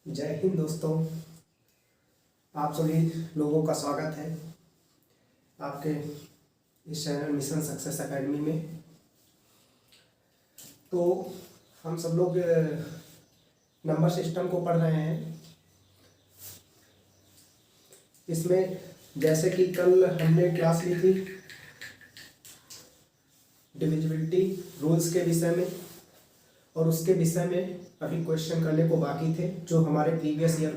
जय हिंद दोस्तों, आप सभी लोगों का स्वागत है आपके इस चैनल मिशन सक्सेस एकेडमी में। तो हम सब लोग नंबर सिस्टम को पढ़ रहे हैं। इसमें जैसे कि कल हमने क्लास ली थी डिविजिबिलिटी रूल्स के विषय में, और उसके विषय में अभी क्वेश्चन करने को बाकी थे जो हमारे प्रीवियस ईयर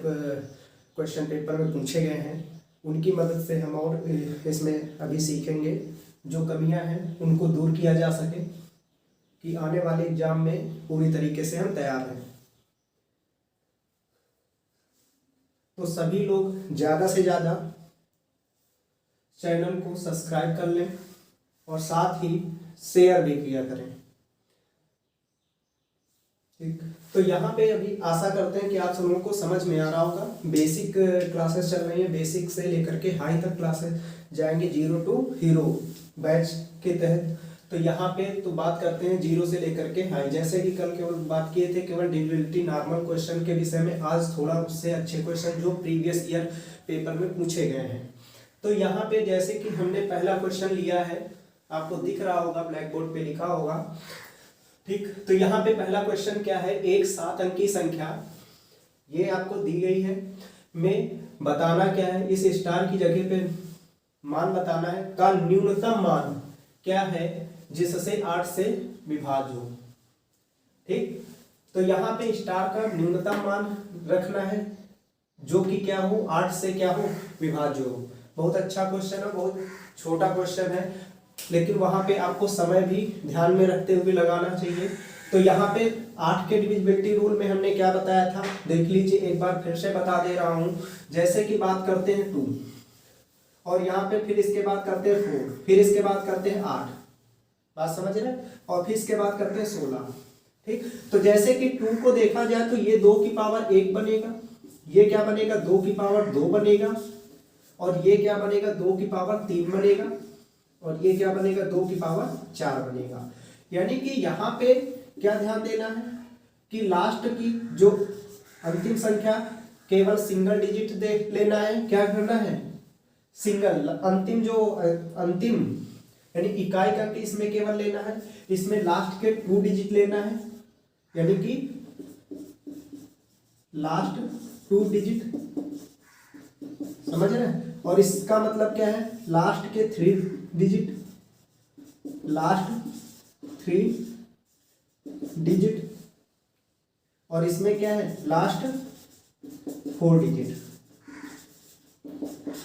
क्वेश्चन पेपर में पूछे गए हैं। उनकी मदद से हम और इसमें अभी सीखेंगे जो कमियां हैं उनको दूर किया जा सके कि आने वाले एग्जाम में पूरी तरीके से हम तैयार हैं। तो सभी लोग ज़्यादा से ज़्यादा चैनल को सब्सक्राइब कर लें और साथ ही शेयर भी किया करें। ठीक, तो यहाँ पे अभी आशा करते हैं कि आप सब लोगों को समझ में आ रहा होगा। बेसिक क्लासेस चल रही हैं, बेसिक से लेकर के हाई तक क्लासेस जाएंगे, 0 to हीरो बैच के तहत। तो यहाँ पे तो बात करते हैं 0 से लेकर के हाई। जैसे कि कल केवल बात किए थे केवल डिविजिबिलिटी नॉर्मल क्वेश्चन के विषय में, आज थोड़ा उससे अच्छे क्वेश्चन जो प्रीवियस ईयर पेपर में पूछे गए हैं। तो यहाँ पे जैसे कि हमने पहला क्वेश्चन लिया है, आपको दिख रहा होगा, ब्लैक बोर्ड पे लिखा होगा। ठीक, तो यहाँ पे पहला क्वेश्चन क्या है, एक 7 अंकी संख्या ये आपको दी गई है, में बताना क्या है, इस स्टार की जगह पे मान बताना है का न्यूनतम मान क्या है जिससे 8 से विभाज्य हो। ठीक, तो यहाँ पे स्टार का न्यूनतम मान रखना है जो कि क्या हो, 8 से क्या हो, विभाज्य हो। बहुत अच्छा क्वेश्चन है, बहुत छोटा क्वेश्चन है, लेकिन वहां पे आपको समय भी ध्यान में रखते हुए लगाना चाहिए। तो यहाँ पे 8 के डिविजिबिलिटी रूल में हमने क्या बताया था, देख लीजिए, एक बार फिर से बता दे रहा हूं। जैसे कि बात करते हैं 2, और यहाँ पे फिर इसके बाद करते हैं 4, फिर इसके बाद करते हैं 8, बात समझ रहे हैं, और फिर इसके बाद करते हैं 16। ठीक, तो जैसे कि 2 को देखा जाए तो ये 2 की पावर 1 बनेगा, ये क्या बनेगा, 2 की पावर 2 बनेगा, और ये क्या बनेगा, 2 की पावर 3 बनेगा, और ये क्या बनेगा, 2 की पावर 4 बनेगा। यानी कि यहाँ पे क्या ध्यान देना है कि लास्ट की जो अंतिम संख्या केवल सिंगल डिजिट दे लेना है। क्या करना है, सिंगल अंतिम जो अंतिम यानी इकाई का इसमें केवल लेना है, इसमें लास्ट के 2 डिजिट लेना है, यानी कि लास्ट 2 डिजिट, समझ रहे हैं। और इसका मतलब क्या है, लास्ट के 3 डिजिट, लास्ट 3 डिजिट, और इसमें क्या है, लास्ट 4 डिजिट।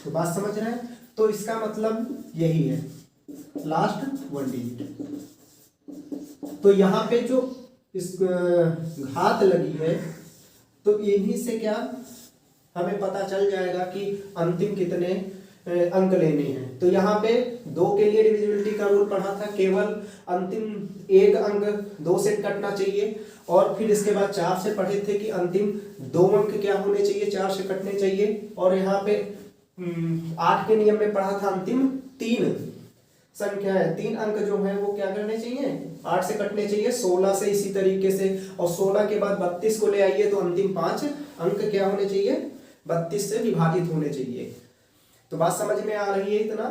तो बात समझ रहे हैं, तो इसका मतलब यही है, लास्ट 1 डिजिट। तो यहाँ पे जो इस घात लगी है, तो इन्हीं से क्या हमें पता चल जाएगा कि अंतिम कितने अंक लेने हैं। तो यहाँ पे 2 के लिए डिविजिबिलिटी का रूल पढ़ा था, केवल अंतिम एक अंक 2 से कटना चाहिए, और फिर इसके बाद 4 से पढ़े थे कि अंतिम 2 अंक क्या होने चाहिए, 4 से कटने चाहिए। और यहाँ पे 8 के नियम में पढ़ा था अंतिम 3 संख्या है, 3 अंक जो है वो क्या करने चाहिए, 8 से कटने चाहिए। 16 से इसी तरीके से, और 16 के बाद 32 को ले आइए तो अंतिम 5 अंक क्या होने चाहिए, 32 से विभाजित होने चाहिए। तो बात समझ में आ रही है इतना।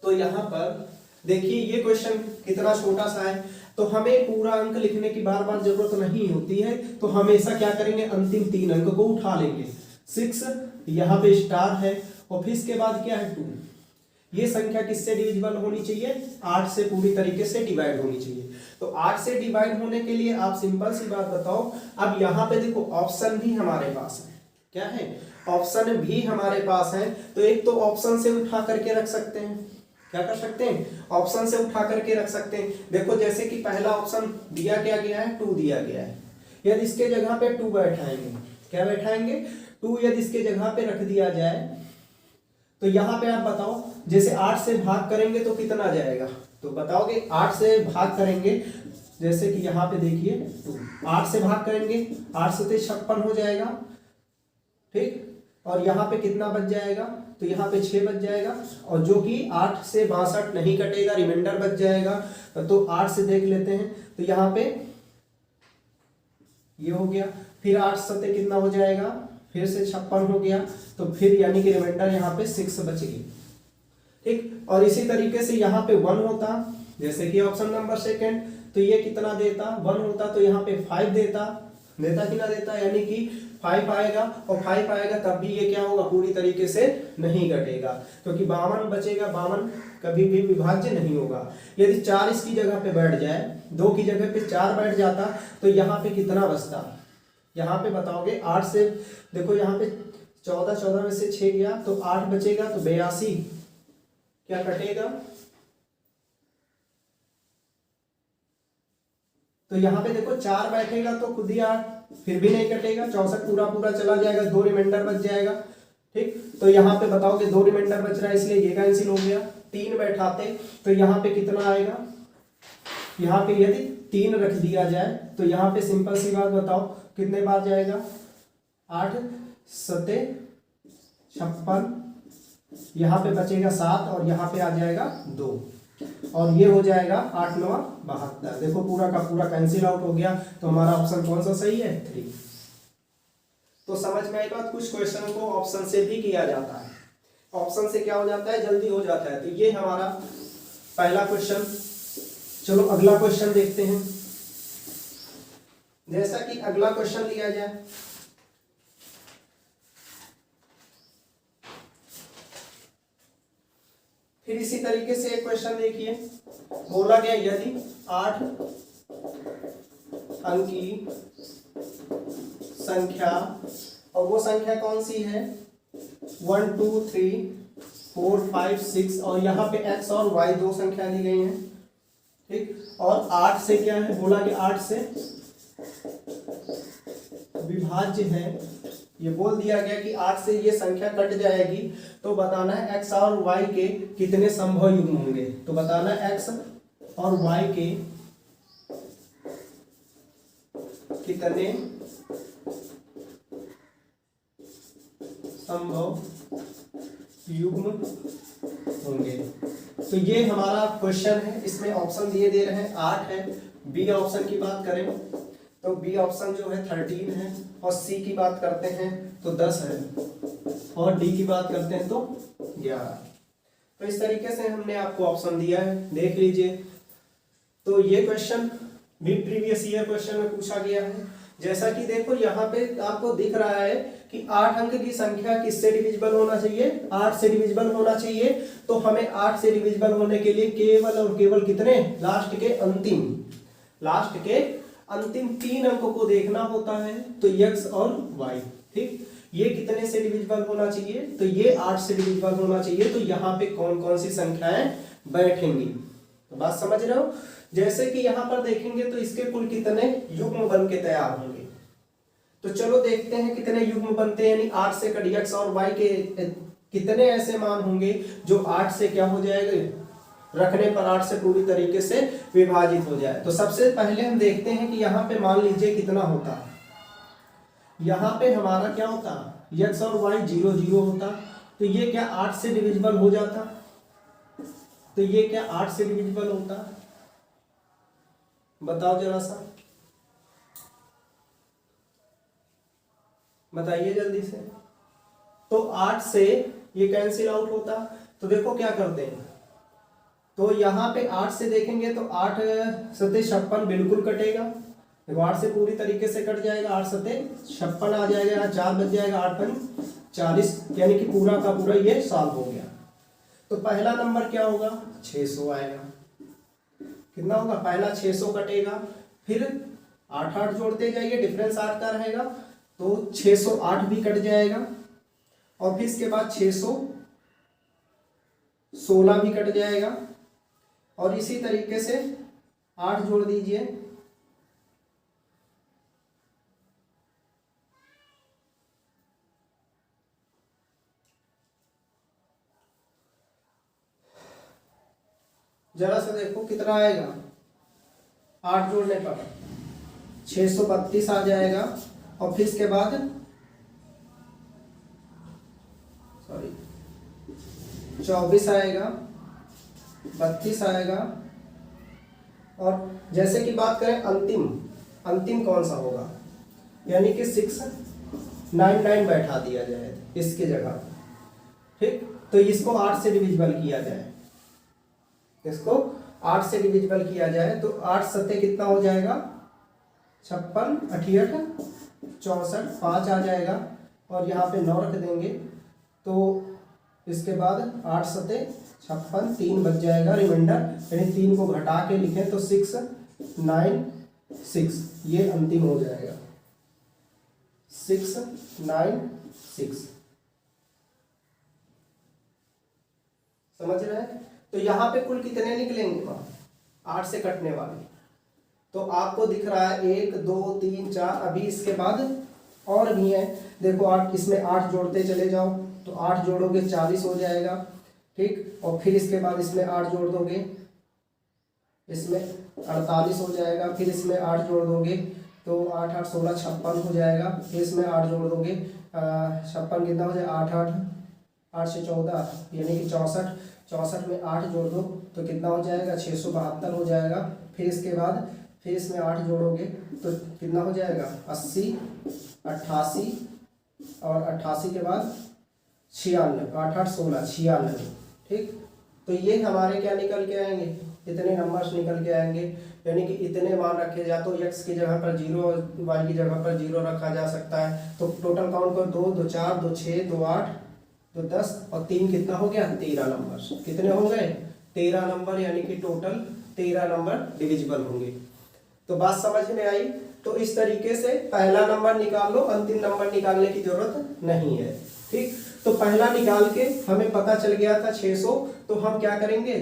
तो यहाँ पर देखिए ये क्वेश्चन कितना छोटा सा है, तो हमें पूरा अंक लिखने की बार बार जरूरत नहीं होती है। तो हमेशा क्या करेंगे, अंतिम 3 अंक को उठा लेंगे। 6 यहाँ पे स्टार है, और फिर इसके बाद क्या है 2। ये संख्या किससे डिविजिबल होनी चाहिए, 8 से पूरी तरीके से डिवाइड होनी चाहिए। तो 8 से डिवाइड होने के लिए आप सिंपल सी बात बताओ। अब यहाँ पे देखो ऑप्शन भी हमारे पास है, क्या है, ऑप्शन भी हमारे पास है। तो एक तो ऑप्शन से उठा करके रख सकते हैं, क्या कर सकते हैं, ऑप्शन से उठा करके रख सकते हैं। देखो जैसे कि पहला ऑप्शन दिया क्या गया है, 2 दिया गया है। यदि इसके जगह पे 2 बैठाएंगे, क्या बैठाएंगे, 2 यदि इसके जगह पे रख दिया जाए, तो यहाँ पे आप बताओ, जैसे 8 से भाग करेंगे तो कितना जाएगा, तो बताओगे 8 से भाग करेंगे, जैसे कि यहाँ पे देखिए 2, 8 से भाग करेंगे, 8 से 56 हो जाएगा। ठीक, और यहाँ पे कितना बच जाएगा, तो यहाँ पे 6 बच जाएगा, और जो कि 8 से 62 नहीं कटेगा, रिमाइंडर बच जाएगा। तो 8 से देख लेते हैं, तो यहाँ पे ये हो गया। फिर 8 सत्ते कितना हो जाएगा, फिर से 56 हो गया, तो फिर यानी कि रिमाइंडर यहाँ पे 6 बचेगी। ठीक, और इसी तरीके से यहाँ पे 1 होता, जैसे कि ऑप्शन नंबर सेकंड, तो ये कितना देता, 1 होता तो यहाँ पे 5 देता कि ना देता, यानी कि 5 आएगा, और 5 आएगा तब भी ये क्या होगा, पूरी तरीके से नहीं घटेगा, क्योंकि 52 बचेगा, 52 कभी भी विभाज्य नहीं होगा। यदि 4 इसकी जगह पे बैठ जाए, 2 की जगह पे 4 बैठ जाता, तो यहाँ पे कितना बचता, यहाँ पे बताओगे 8 से, देखो यहाँ पे 14 में से 6 गया तो 8 बचेगा, तो 82 क्या कटेगा, तो यहाँ पे देखो 4 बैठेगा तो खुद ही 8, फिर भी नहीं कटेगा, 64 पूरा पूरा चला जाएगा, 2 रिमाइंडर बच जाएगा। ठीक, तो यहाँ पे बताओगे 2 रिमाइंडर बच रहा है, इसलिए ये कैंसिल हो गया। 3 बैठाते तो यहाँ पे कितना आएगा, यहाँ पे यदि 3 रख दिया जाए तो यहाँ पे सिंपल सी बात बताओ कितने बार जाएगा, 8 सत्ते 56, यहाँ पे बचेगा 7 और यहाँ पे आ जाएगा 2, और ये हो जाएगा 8 9 72। देखो पूरा का पूरा कैंसिल आउट हो गया, तो हमारा ऑप्शन कौन सा सही है, 3। तो समझ में आई बात, कुछ क्वेश्चन को ऑप्शन से भी किया जाता है, ऑप्शन से क्या हो जाता है, जल्दी हो जाता है। तो ये हमारा पहला क्वेश्चन। चलो अगला क्वेश्चन देखते हैं। जैसा कि अगला क्वेश्चन लिया जाए, फिर इसी तरीके से एक क्वेश्चन देखिए, बोला गया यदि 8 अंकी संख्या, और वो संख्या कौन सी है, 1 2 3 4 5 6, और यहाँ पे x और y 2 संख्या दी गई हैं। ठीक, और 8 से क्या है, बोला कि 8 से विभाज्य है, ये बोल दिया गया कि 8 से ये संख्या कट जाएगी, तो बताना है x और y के कितने संभव युग्म होंगे। तो बताना है x और y के कितने संभव युग्म होंगे। तो ये हमारा क्वेश्चन है, इसमें ऑप्शन दिए दे रहे हैं, 8 है। बी ऑप्शन की बात करें तो बी ऑप्शन जो है 13 है, और सी की बात करते हैं तो 10 है, और डी की बात करते हैं तो 11। तो इस तरीके से हमने आपको ऑप्शन दिया है, देख लीजिए। तो ये क्वेश्चन भी प्रीवियस ईयर क्वेश्चन में पूछा गया है। जैसा कि देखो यहाँ पे आपको दिख रहा है कि 8 अंक की संख्या किससे डिविजिबल होना चाहिए, 8 से डिविजिबल होना चाहिए। तो हमें 8 से डिविजिबल होने के लिए केवल और केवल कितने, लास्ट के अंतिम 3 अंकों को देखना होता है, तो x और y। ठीक, ये कितने से डिविजिबल होना चाहिए, तो ये 8 से डिविजिबल होना चाहिए। तो यहाँ पे कौन कौन सी संख्याएं बैठेंगी, तो बात समझ रहे हो। जैसे कि यहाँ पर देखेंगे तो इसके कुल कितने युग्म बन के तैयार होंगे। तो चलो देखते हैं कितने युग्म बनते हैं, यानी 8 से कट x और y के कितने ऐसे मान होंगे जो 8 से क्या हो जाएगा, रखने पर 8 से पूरी तरीके से विभाजित हो जाए। तो सबसे पहले हम देखते हैं कि यहाँ पे मान लीजिए कितना होता, यहाँ पे हमारा क्या होता, x और y 0 0 होता, तो ये क्या 8 से डिविजिबल हो जाता, तो ये क्या 8 से डिविजिबल होता, बताओ जरा सा, बताइए जल्दी से। तो 8 से ये कैंसिल आउट होता। तो देखो क्या करते हैं, तो यहाँ पे 8 से देखेंगे तो 8 सत्ते 56 बिल्कुल कटेगा, देखो 8 से पूरी तरीके से कट जाएगा, 8 सत्ते 56 आ जाएगा, यहाँ 4 बच जाएगा, 8 पंच 40, यानी कि पूरा का पूरा ये सॉल्व हो गया। तो पहला नंबर क्या होगा, 600 आएगा। कितना होगा, पहला 600 कटेगा, फिर 8 8 जोड़ते जाइए, डिफरेंस 8 का रहेगा, तो 608 भी कट जाएगा, और फिर इसके बाद 616 भी कट जाएगा, और इसी तरीके से 8 जोड़ दीजिए, जरा सा देखो कितना आएगा, 8 जोड़ने पर 632 आ जाएगा, और फिर इसके बाद 24 आएगा, 32 आएगा, और जैसे कि बात करें अंतिम कौन सा होगा, यानी कि 699 बैठा दिया जाए इसकी जगह। ठीक, तो इसको 8 से डिविजिबल किया जाए, इसको 8 से डिविजिबल किया जाए तो 8 सत्ते कितना हो जाएगा 56, 88, 64, 5 आ जाएगा और यहाँ पे 9 रख देंगे तो इसके बाद 8 सत्ते 56, 3 बच जाएगा रिमाइंडर, यानी 3 को घटा के लिखें तो 696, ये अंतिम हो जाएगा 696। समझ रहे हैं? तो यहाँ पे कुल कितने निकलेंगे वहाँ 8 से कटने वाले, तो आपको दिख रहा है 1 2 3 4, अभी इसके बाद और भी है। देखो 8, इसमें 8 जोड़ते चले जाओ तो 8 जोड़ोगे 40 हो जाएगा। ठीक, और फिर इसके बाद इसमें 8 जोड़ दोगे, इसमें 48 हो जाएगा। फिर इसमें 8 जोड़ दोगे तो 8 8 16 56 हो जाएगा। फिर इसमें 8 जोड़ दोगे 56 कितना हो जाएगा 8 8 8 से 14 यानी कि 64, 64 में 8 जोड़ दो तो कितना हो जाएगा 672 हो जाएगा। फिर इसके बाद फिर इसमें 8 जोड़ोगे तो कितना हो जाएगा 80, 88 और 88 के बाद 96, 8 8 16 96। ठीक, तो ये हमारे क्या निकल के आएंगे, इतने नंबर्स निकल के आएंगे, यानी कि इतने मान रखे जा तो x की जगह पर 0 और y की जगह पर 0 रखा जा सकता है। तो टोटल काउंट कर 2 2 4 2 6 2 8 2 10 और 3 कितना हो गया 13 नंबर। कितने हो गए 13 नंबर, यानी कि टोटल 13 नंबर डिविजिबल होंगे। तो बात समझ में आई? तो इस तरीके से पहला नंबर निकाल लो, अंतिम नंबर निकालने की जरूरत नहीं है। ठीक, तो पहला निकाल के हमें पता चल गया था 600, तो हम क्या करेंगे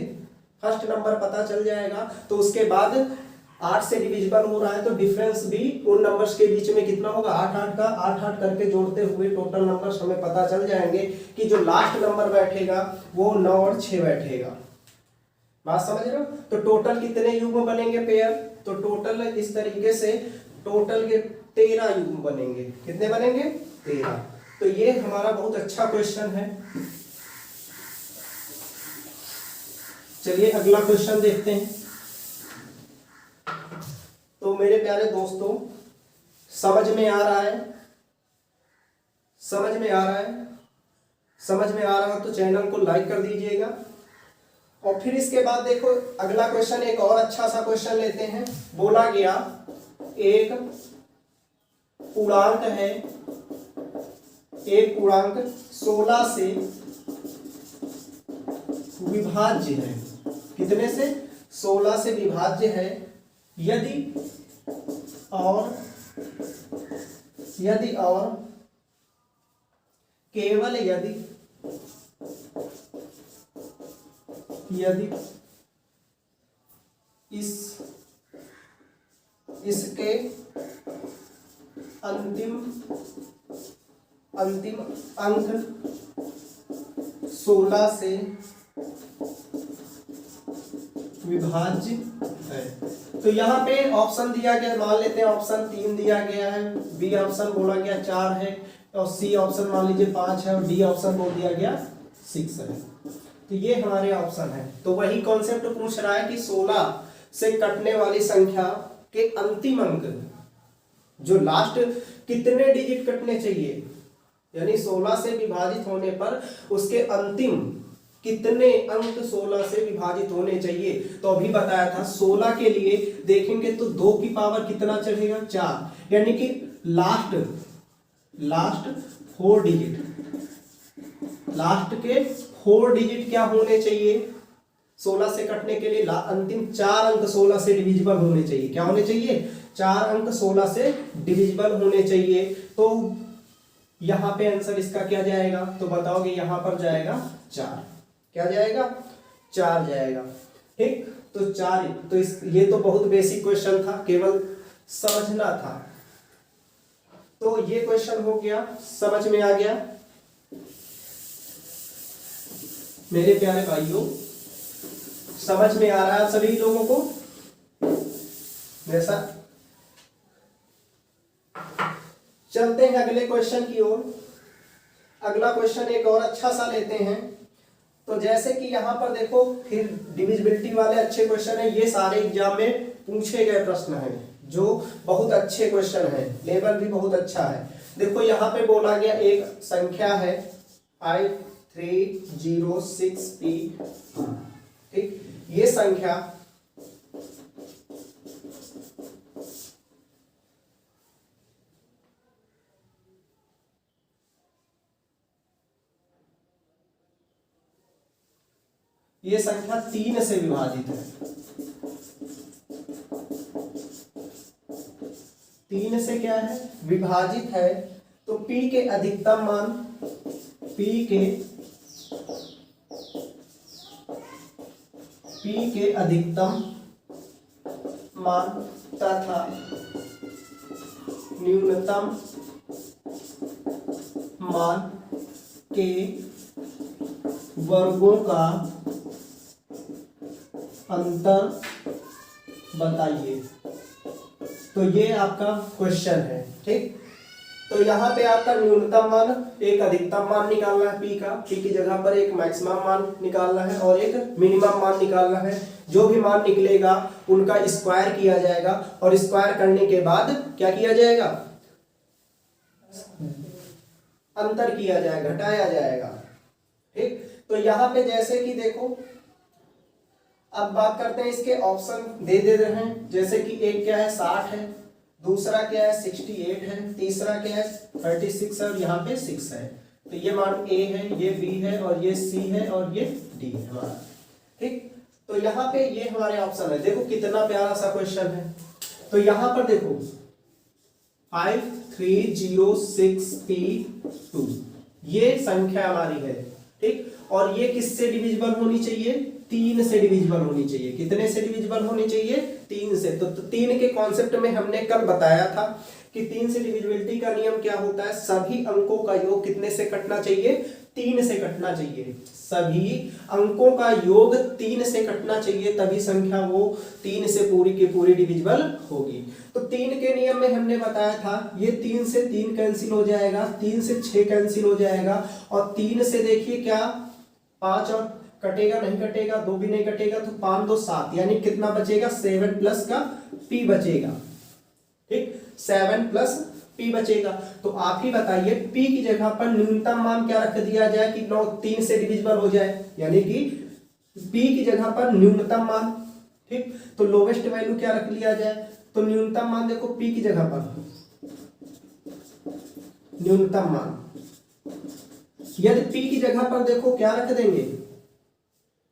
फर्स्ट नंबर पता चल जाएगा तो उसके बाद 8 से डिविजिबल हो रहा है तो डिफरेंस भी उन नंबर्स के बीच में कितना होगा 8 8 का 8 8 करके जोड़ते हुए टोटल नंबर्स हमें पता चल जाएंगे कि जो लास्ट नंबर बैठेगा वो 9 और 6 बैठेगा। बात समझ रहे हो? तो टोटल कितने युग्म बनेंगे पेयर, तो टोटल इस तरीके से टोटल के 13 युग्म बनेंगे। कितने बनेंगे 13। तो ये हमारा बहुत अच्छा क्वेश्चन है। चलिए अगला क्वेश्चन देखते हैं। तो मेरे प्यारे दोस्तों समझ में आ रहा है? समझ में आ रहा है? समझ में आ रहा हो तो चैनल को लाइक कर दीजिएगा। और फिर इसके बाद देखो अगला क्वेश्चन एक और अच्छा सा क्वेश्चन लेते हैं। बोला गया एक पूर्णांक है, एक पूर्णांक 16 से विभाज्य है। कितने से 16 से विभाज्य है यदि और केवल यदि इसके अंतिम अंक 16 से विभाज्य है। तो यहाँ पे ऑप्शन दिया गया, मान लेते हैं ऑप्शन 3 दिया गया है, बी ऑप्शन बोला गया 4 है और सी ऑप्शन मान लीजिए 5 है और डी ऑप्शन बोल दिया गया 6 है। तो ये हमारे ऑप्शन है। तो वही कॉन्सेप्ट पूछ रहा है कि 16 से कटने वाली संख्या के अंतिम अंक जो लास्ट कितने डिजिट कटने चाहिए, यानी 16 से विभाजित होने पर उसके अंतिम कितने अंक 16 से विभाजित होने चाहिए। तो अभी बताया था 16 के लिए देखेंगे तो 2 की पावर कितना चढ़ेगा 4, यानी कि लास्ट 4 डिजिट, लास्ट के 4 डिजिट क्या होने चाहिए 16 से कटने के लिए, अंतिम 4 अंक 16 से डिविजिबल होने चाहिए। क्या होने चाहिए 4 अंक 16 से डिविजिबल होने चाहिए। तो यहां पे आंसर इसका क्या जाएगा, तो बताओगे यहां पर जाएगा 4। क्या जाएगा 4 जाएगा। ठीक, तो 4। तो ये तो बहुत बेसिक क्वेश्चन था, केवल समझना था। तो ये क्वेश्चन हो गया, समझ में आ गया मेरे प्यारे भाइयों? समझ में आ रहा है सभी लोगों को मेरे साथ? चलते हैं अगले क्वेश्चन की ओर। अगला क्वेश्चन एक और अच्छा सा लेते हैं। तो जैसे कि यहां पर देखो फिर डिविजिबिलिटी वाले अच्छे क्वेश्चन है, ये सारे एग्जाम में पूछे गए प्रश्न हैं, जो बहुत अच्छे क्वेश्चन है, लेवल भी बहुत अच्छा है। देखो यहाँ पे बोला गया एक संख्या है 5306p, ठीक, ये संख्या ये संख्या 3 से विभाजित है, 3 से क्या है विभाजित है। तो p के अधिकतम मान, p के अधिकतम मान तथा न्यूनतम मान के वर्गों का अंतर बताइए। तो ये आपका क्वेश्चन है, ठीक। तो यहाँ पे आपका न्यूनतम मान, एक अधिकतम मान निकालना है p का, p की जगह पर एक मैक्सिमम मान निकालना है और एक मिनिमम मान निकालना है। जो भी मान निकलेगा उनका स्क्वायर किया जाएगा और स्क्वायर करने के बाद क्या किया जाएगा, अंतर किया जाएगा, घटाया जाएगा, ठीक। तो यहाँ पे जैसे कि देखो, अब बात करते हैं इसके ऑप्शन दे रहे हैं, जैसे कि एक क्या है 60 है, दूसरा क्या है 68 है, तीसरा क्या है 36 है और यहाँ पे 6 है। तो ये मान A है, ये B है और ये C है और ये D है हमारा, ठीक। तो यहाँ पे ये हमारे ऑप्शन है। देखो कितना प्यारा सा क्वेश्चन है। तो यहाँ पर देखो 5306p2 ये संख्या हमारी है, ठीक। और ये किससे डिविजिबल होनी चाहिए, 3 से डिविजिबल होनी चाहिए। कितने से डिविजिबल होनी चाहिए, 3 से। तो 3 के कॉन्सेप्ट में हमने कल बताया था कि 3 से डिविजिबिलिटी का नियम क्या होता है, सभी अंकों का योग कितने से कटना चाहिए, 3 से कटना चाहिए। सभी अंकों का योग 3 से कटना चाहिए, तभी संख्या वो 3 से पूरी की पूरी डिविजिबल होगी। तो 3 के नियम में हमने बताया था, ये 3 से 3 कैंसिल हो जाएगा, 3 से 6 कैंसिल हो जाएगा और 3 से देखिए क्या 5 और कटेगा, नहीं कटेगा, 2 भी नहीं कटेगा, तो 5 2 7, यानी कितना बचेगा 7 प्लस का p बचेगा, ठीक। 7 प्लस p बचेगा। तो आप ही बताइए p की जगह पर न्यूनतम मान क्या रख दिया जाए कि 3 से डिविजिबल हो जाए, यानी कि p की जगह पर न्यूनतम मान, ठीक। तो लोवेस्ट वैल्यू क्या रख लिया जाए, तो न्यूनतम मान देखो p की जगह पर न्यूनतम मान, यदि p की जगह पर देखो क्या रख देंगे,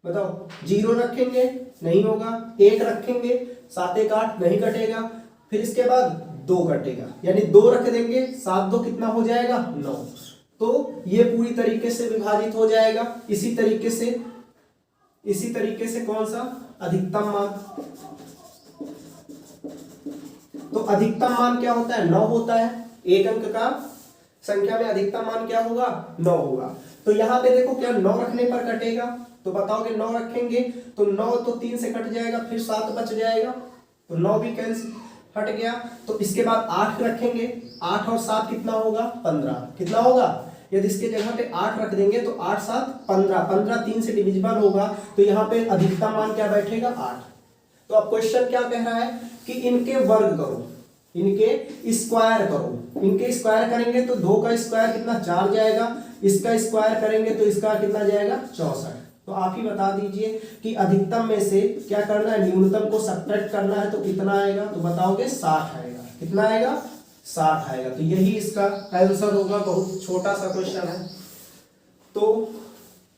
बताओ 0 रखेंगे, नहीं होगा, 1 रखेंगे, 7 1 8, नहीं कटेगा, फिर इसके बाद 2 कटेगा, यानी 2 रख देंगे, 7 2 कितना हो जाएगा 9। तो ये पूरी तरीके से विभाजित हो जाएगा। इसी तरीके से कौन सा, अधिकतम मान। तो अधिकतम मान क्या होता है, 9 होता है। एक अंक का संख्या में अधिकतम मान क्या होगा, 9 होगा। तो यहाँ पे देखो क्या 9 रखने पर कटेगा, तो बताओगे 9 रखेंगे तो 9 तो 3 से कट जाएगा, फिर 7 बच जाएगा, तो 9 भी कैंसिल हट गया। तो इसके बाद 8 रखेंगे, 8 और 7 कितना होगा 15, कितना होगा, यदि इसके जगह पे 8 रख देंगे तो 8 7 15, 15 3 से डिविजिबल होगा, तो यहाँ पे अधिकतम मान क्या बैठेगा 8। तो अब क्वेश्चन क्या कह रहा है कि इनके वर्ग करो, इनके स्क्वायर करो। इनके स्क्वायर करेंगे तो 2 का स्क्वायर कितना 4 जाएगा, इसका स्क्वायर करेंगे तो इसका कितना जाएगा 64। तो आप ही बता दीजिए कि अधिकतम में से क्या करना है, न्यूनतम को सब्ट्रैक्ट करना है, तो कितना आएगा, तो बताओगे 60 आएगा। कितना आएगा 60 आएगा। तो यही इसका आंसर होगा। बहुत छोटा सा क्वेश्चन है। तो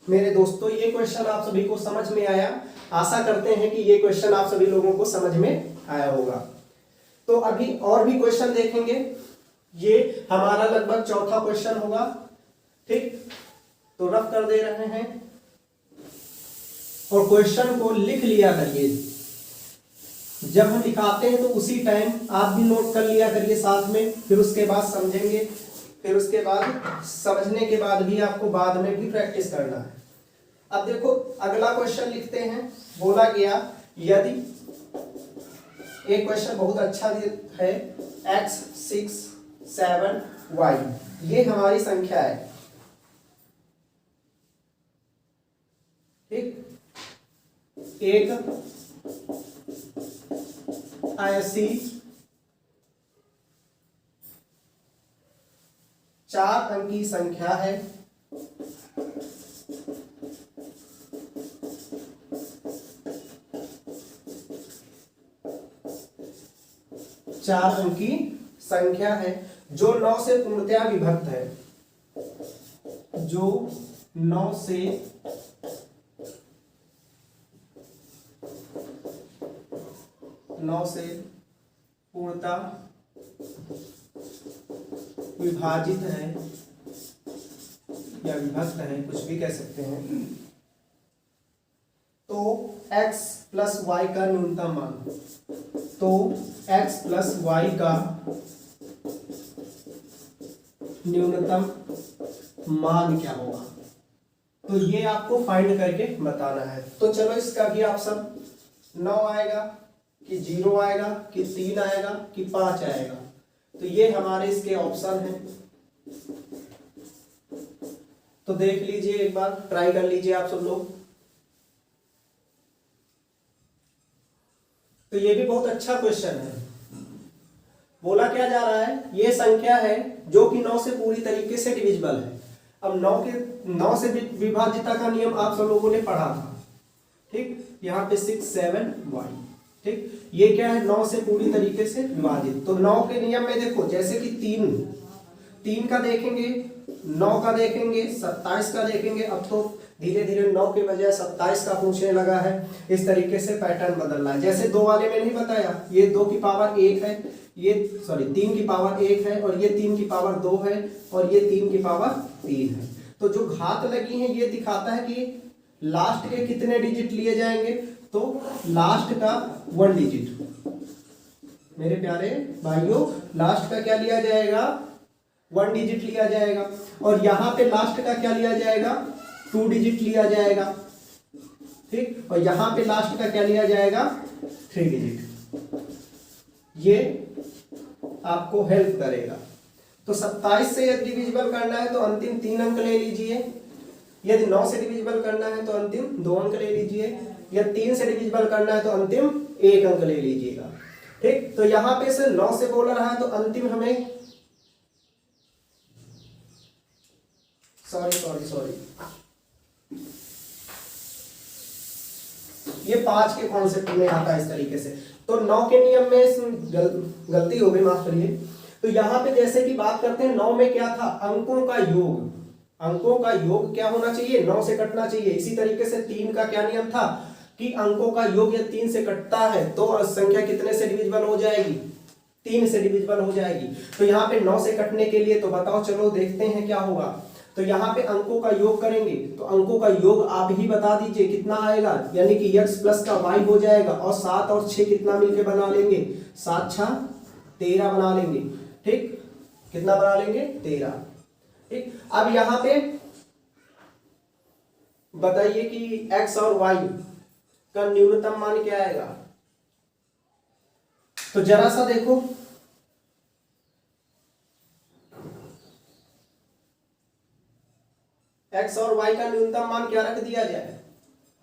मेरे दोस्तों ये क्वेश्चन आप सभी को समझ में आया। आशा करते हैं कि ये क्वेश्चन आप सभी लोगों को समझ में आया होगा। तो अभी और भी क्वेश्चन देखेंगे। ये हमारा लगभग चौथा क्वेश्चन होगा, ठीक। तो रफ कर दे रहे हैं और क्वेश्चन को लिख लिया करिए। जब हम दिखाते हैं तो उसी टाइम आप भी नोट कर लिया करिए साथ में, फिर उसके बाद समझेंगे, फिर उसके बाद समझने के बाद भी आपको बाद में भी प्रैक्टिस करना है। अब देखो अगला क्वेश्चन लिखते हैं। बोला गया यदि एक क्वेश्चन बहुत अच्छा है, x 6 7 y ये हमारी संख्या है, ठीक। एक ऐसी 4 अंकी संख्या है, चार अंकी संख्या है जो 9 से पूर्णतया विभक्त है, जो 9 से पूर्णतः विभाजित है या विभक्त है, कुछ भी कह सकते हैं। तो x प्लस वाई का न्यूनतम मान, तो x प्लस वाई का न्यूनतम मान क्या होगा, तो ये आपको फाइंड करके बताना है। तो चलो इसका भी आप सब 9 आएगा कि 0 आएगा कि 3 आएगा कि 5 आएगा, तो ये हमारे इसके ऑप्शन हैं। तो देख लीजिए, एक बार ट्राई कर लीजिए आप सब लोग। तो ये भी बहुत अच्छा क्वेश्चन है। बोला क्या जा रहा है, ये संख्या है जो कि 9 से पूरी तरीके से डिविजिबल है। अब 9 से विभाज्यता का नियम आप सब लोगों ने पढ़ा था, ठीक। यहाँ पे 6 7 y, ठीक। ये क्या है, 9 से पूरी तरीके से विभाजित। तो 9 के नियम में देखो, जैसे कि 3 का देखेंगे, 9 का देखेंगे, 27 का देखेंगे। अब तो धीरे धीरे 9 के बजाय 27 का पूछने लगा है। इस तरीके से पैटर्न बदल रहा है। जैसे 2 वाले में नहीं बताया, ये 2 की पावर 1 है, ये 3 की पावर 1 है, और ये 3 की पावर 2 है, और ये 3 की पावर 3 है। तो जो घात लगी है ये दिखाता है कि लास्ट के कितने डिजिट लिए जाएंगे। तो लास्ट का 1 डिजिट, मेरे प्यारे भाइयों, लास्ट का क्या लिया जाएगा, 1 डिजिट लिया जाएगा। और यहाँ पे लास्ट का क्या लिया जाएगा, 2 डिजिट लिया जाएगा, ठीक। और यहाँ पे लास्ट का क्या लिया जाएगा, 3 डिजिट। ये आपको हेल्प करेगा। तो 27 से यदि डिविजिबल करना है तो अंतिम 3 अंक ले लीजिए। यदि 9 से डिविजिबल करना है तो अंतिम 2 अंक ले लीजिए। या 3 से डिविजिबल करना है तो अंतिम 1 अंक ले लीजिएगा, ठीक। तो यहाँ पे से 9 से बोल रहा है तो अंतिम हमें सॉरी ये 5 के कॉन्सेप्ट में आता है इस तरीके से। तो 9 के नियम में गलती हो गई, माफ करिए। तो यहाँ पे जैसे कि बात करते हैं, 9 में क्या था, अंकों का योग। अंकों का योग क्या होना चाहिए, 9 से कटना चाहिए। इसी तरीके से 3 का क्या नियम था कि अंकों का योग यदि 3 से कटता है तो संख्या कितने से डिविजिबल हो जाएगी, 3 से डिविजिबल हो जाएगी। तो यहाँ पे 9 से कटने के लिए तो बताओ, चलो देखते हैं क्या होगा। तो यहाँ पे अंकों का योग करेंगे तो अंकों का योग आप ही बता दीजिए कितना आएगा, यानी कि x प्लस का y हो जाएगा। और 7 और 6 कितना मिलके बना लेंगे, 7 6 13 बना लेंगे, ठीक। कितना बना लेंगे, 13, ठीक। अब यहाँ पे बताइए कि x और y का न्यूनतम मान क्या आएगा। तो जरा सा देखो, x और y का न्यूनतम मान क्या रख दिया जाए,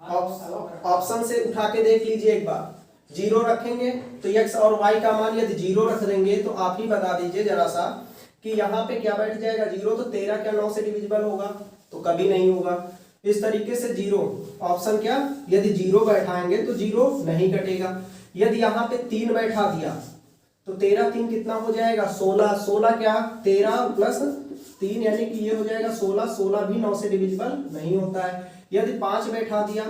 ऑप्शन से उठा के देख लीजिए एक बार। 0 रखेंगे तो x और y का मान यदि 0 रख देंगे तो आप ही बता दीजिए जरा सा कि यहाँ पे क्या बैठ जाएगा, 0। तो 13 क्या 9 से डिविजिबल होगा, तो कभी नहीं होगा। इस तरीके से 0 ऑप्शन क्या, यदि 0 बैठाएंगे तो 0 नहीं कटेगा। यदि यहाँ पे 3 बैठा दिया तो 13 3 कितना हो जाएगा, 16। 16 क्या, 13 प्लस 3 यानी कि ये हो जाएगा 16। 16 भी 9 से डिविजिबल नहीं होता है। यदि 5 बैठा दिया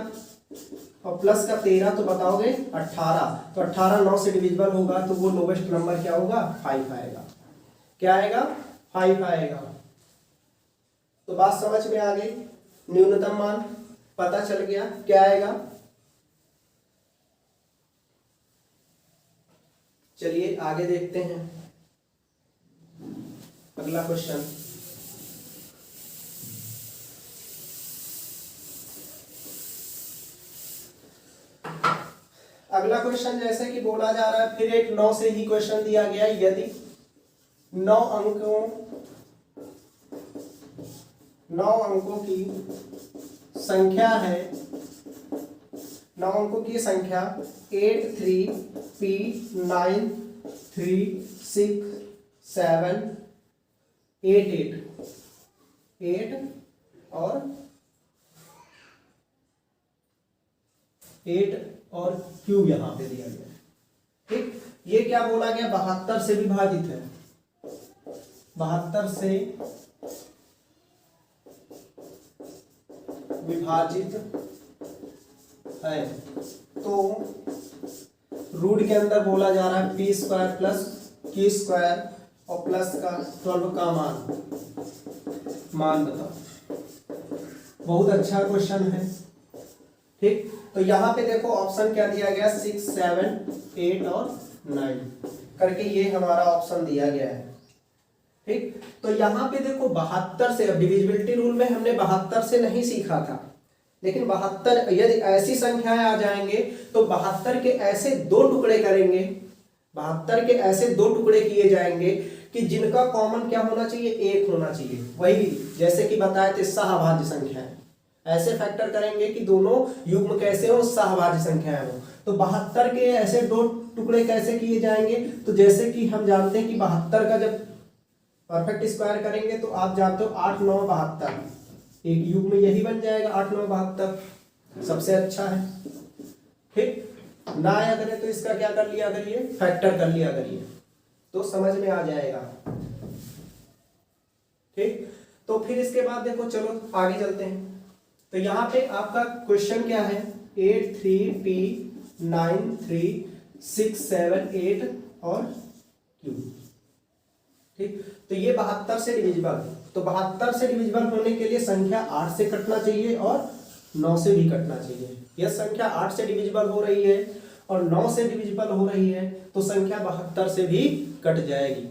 और प्लस का 13 तो बताओगे 18। तो 18 9 से डिविजिबल होगा, तो वो लोवेस्ट नंबर क्या होगा, 5 आएगा। क्या आएगा, 5 आएगा। तो बात समझ में आ गई, न्यूनतम मान पता चल गया क्या आएगा। चलिए आगे देखते हैं अगला क्वेश्चन। अगला क्वेश्चन जैसे कि बोला जा रहा है, फिर एक 9 से ही क्वेश्चन दिया गया। यदि 9 अंकों की संख्या है, 9 अंकों की संख्या 83P9367 8 8 8 और 8 और क्यूब यहां पे दिया गया है। ठीक, ये क्या बोला गया, 72 से विभाजित है, 72 से विभाजित है, तो रूट के अंदर बोला जा रहा है P square plus Q square और प्लस का 12 का मान बताओ। बहुत अच्छा क्वेश्चन है। ठीक, तो यहाँ पे देखो ऑप्शन क्या दिया गया, 6 7 8 और 9 करके ये हमारा ऑप्शन दिया गया है। ठीक, तो यहाँ पे देखो 72 से, अब डिविजिबिलिटी रूल में हमने 72 से नहीं सीखा था, लेकिन 72 यदि ऐसी संख्याएं आ जाएंगे तो 72 के ऐसे दो टुकड़े करेंगे, 72 के ऐसे दो टुकड़े किए जाएंगे कि जिनका कॉमन क्या होना चाहिए, एक होना चाहिए। वही जैसे कि बताए थे सहभाज्य संख्याएं, ऐसे फैक्टर करेंगे कि दोनों युग्म कैसे हो, सहभाज्य संख्याएं हो। तो 72 के ऐसे दो टुकड़े कैसे किए जाएंगे, तो जैसे कि हम जानते हैं कि 72 का जब परफेक्ट स्क्वायर करेंगे तो आप जानते हो 8 9 72, एक युग्म यही बन जाएगा 8 9 72, सबसे अच्छा है। ठीक, ना आया करे तो इसका क्या कर लिया करिए, फैक्टर कर लिया करिए, तो समझ में आ जाएगा। ठीक, तो फिर इसके बाद देखो, चलो आगे चलते हैं। तो यहाँ पे आपका क्वेश्चन क्या है, 8 3 P 9 3 6 7 8 और Q। ठीक, तो ये 72 से डिविजिबल है, तो 72 से डिविजिबल होने के लिए संख्या 8 से कटना चाहिए और 9 से भी कटना चाहिए। यह संख्या 8 से डिविजिबल हो रही है और 9 से डिविजिबल हो रही है, तो संख्या 72 से भी कट जाएगी।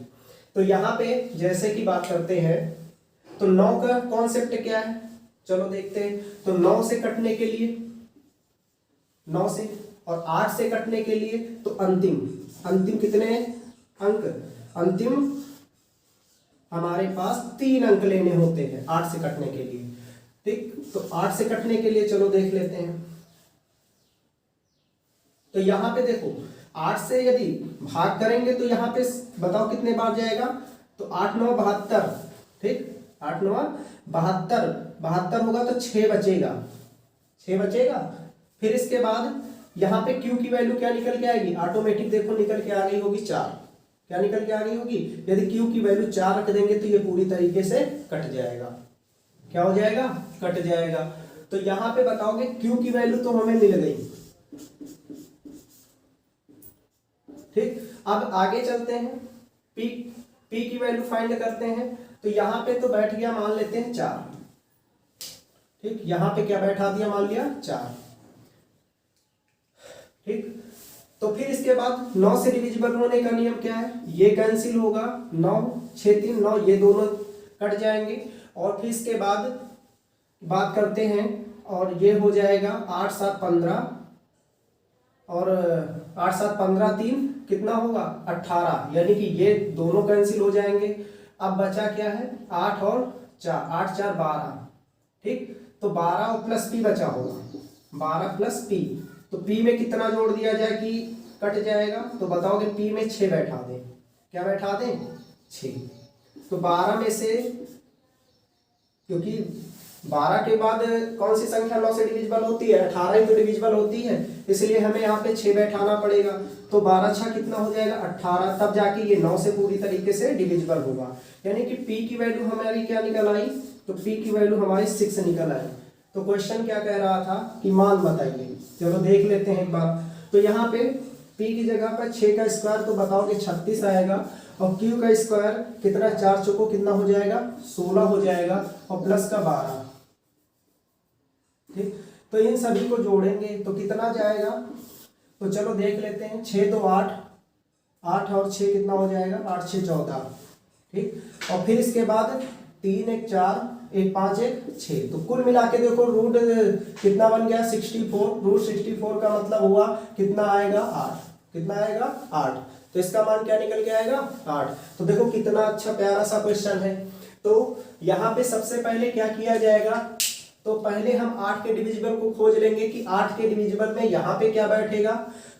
तो यहाँ पे जैसे कि बात करते हैं, तो 9 का कॉन्सेप्ट क्या है, चलो देखते हैं। तो 9 से कटने के लिए, 9 से और 8 से कटने के लिए, तो अंतिम कितने अंक, अंतिम हमारे पास 3 अंक लेने होते हैं 8 से कटने के लिए। ठीक, तो 8 से कटने के लिए चलो देख लेते हैं। तो यहां पे देखो 8 से यदि भाग करेंगे तो यहां पे बताओ कितने बार जाएगा, तो 8 9 72। ठीक, 8 9 72, 72 होगा तो 6 बचेगा, 6 बचेगा। फिर इसके बाद यहाँ पे Q की वैल्यू क्या निकल के आएगी, ऑटोमेटिक देखो निकल के आ गई होगी 4। क्या निकल के आ गई होगी, यदि Q की वैल्यू 4 रख देंगे तो ये पूरी तरीके से कट जाएगा। क्या हो जाएगा, कट जाएगा। तो यहाँ पे बताओगे Q की वैल्यू तो हमें मिल गई। ठीक, अब आगे चलते हैं, P की वैल्यू फाइंड करते हैं। तो यहाँ पे तो बैठ गया, मान लेते हैं 4। ठीक, यहाँ पे क्या बैठा दिया, मान लिया 4। ठीक, तो फिर इसके बाद 9 से डिविजिबल होने का नियम क्या है, ये कैंसिल होगा, 9 6 3 9, ये दोनों कट जाएंगे। और फिर इसके बाद बात करते हैं, और ये हो जाएगा 8 7 15 और 8 7 15 3 कितना होगा 18, यानी कि ये दोनों कैंसिल हो जाएंगे। अब बचा क्या है, 8 और 4, 8 4 12। ठीक, तो 12 और प्लस P बचा होगा, 12 प्लस P। तो P में कितना जोड़ दिया जाए कि कट जाएगा, तो बताओगे P में 6 बैठा दें। क्या बैठा दें, 6। तो 12 में से, क्योंकि 12 के बाद कौन सी संख्या 9 से डिविजिबल होती है, 18 ही तो डिविजिबल होती है, इसलिए हमें यहाँ पे 6 बैठाना पड़ेगा। तो 12 6 कितना हो जाएगा 18, तब जाके ये 9 से पूरी तरीके से डिविजिबल होगा। यानी कि P की वैल्यू हमारी क्या निकल आई, तो P की वैल्यू हमारी 6 निकल आई। तो क्वेश्चन क्या कह रहा था कि मान बताइए, चलो देख लेते हैं एक बार। तो यहाँ पे P की जगह पर 6 का स्क्वायर, तो बताओगे 36 आएगा, और Q का स्क्वायर कितना, 4 चौको कितना हो जाएगा 16 हो जाएगा, और प्लस का 12। ठीक, तो इन सभी को जोड़ेंगे तो कितना जाएगा, तो चलो देख लेते हैं। 6 तो 8, 8 और 6 कितना हो जाएगा, 8 6 14। ठीक, और फिर इसके बाद 3 1 4 1 5 1 6, तो कुल मिला के देखो रूट कितना बन गया 64। रूट 64 का मतलब हुआ कितना आएगा 8, कितना आएगा 8। तो इसका मान क्या निकल के आएगा 8। तो देखो कितना अच्छा प्यारा सा क्वेश्चन है। तो यहाँ पे सबसे पहले क्या किया जाएगा, तो पहले हम 8 के डिविजिबल को खोज लेंगे कि 8 के डिविजिबल में यहाँ पे क्या बैठेगा,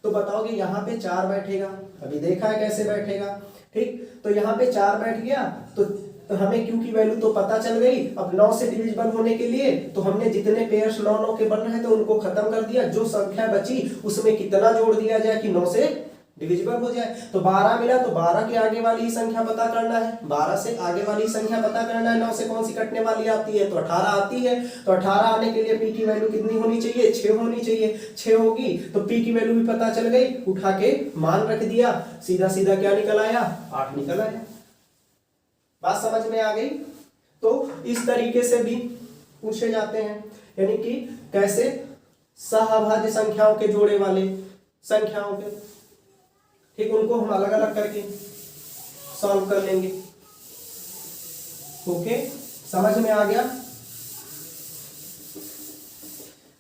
तो बताओगे यहाँ पे 4 बैठेगा। अभी देखा है कैसे बैठेगा। ठीक, तो यहाँ पे 4 बैठ गया, तो तो हमें क्यू की वैल्यू तो पता चल गई। अब 9 से डिविजिबल होने के लिए तो हमने जितने पेयर्स 9 9 के बन रहे हैं तो उनको खत्म कर दिया, जो संख्या बची उसमें कितना जोड़ दिया जाए कि 9 से डिविजिबल हो जाए। तो 12 मिला, तो 12 के आगे वाली संख्या पता करना है, 12 से आगे वाली संख्या पता करना है। 9 से कौन सी कटने वाली आती है, तो 18 आती है। तो 18 आने के लिए पी की वैल्यू कितनी होनी चाहिए, 6 होनी चाहिए। 6 होगी तो पी की वैल्यू भी पता चल गई, उठा के मान रख दिया, सीधा सीधा क्या निकल आया, 8 निकल आया। बात समझ में आ गई। तो इस तरीके से भी पूछे जाते हैं, यानी कि कैसे सहअभाज्य संख्याओं के जोड़े वाले संख्याओं के, ठीक, उनको हम अलग अलग करके सॉल्व कर लेंगे। ओके, समझ में आ गया।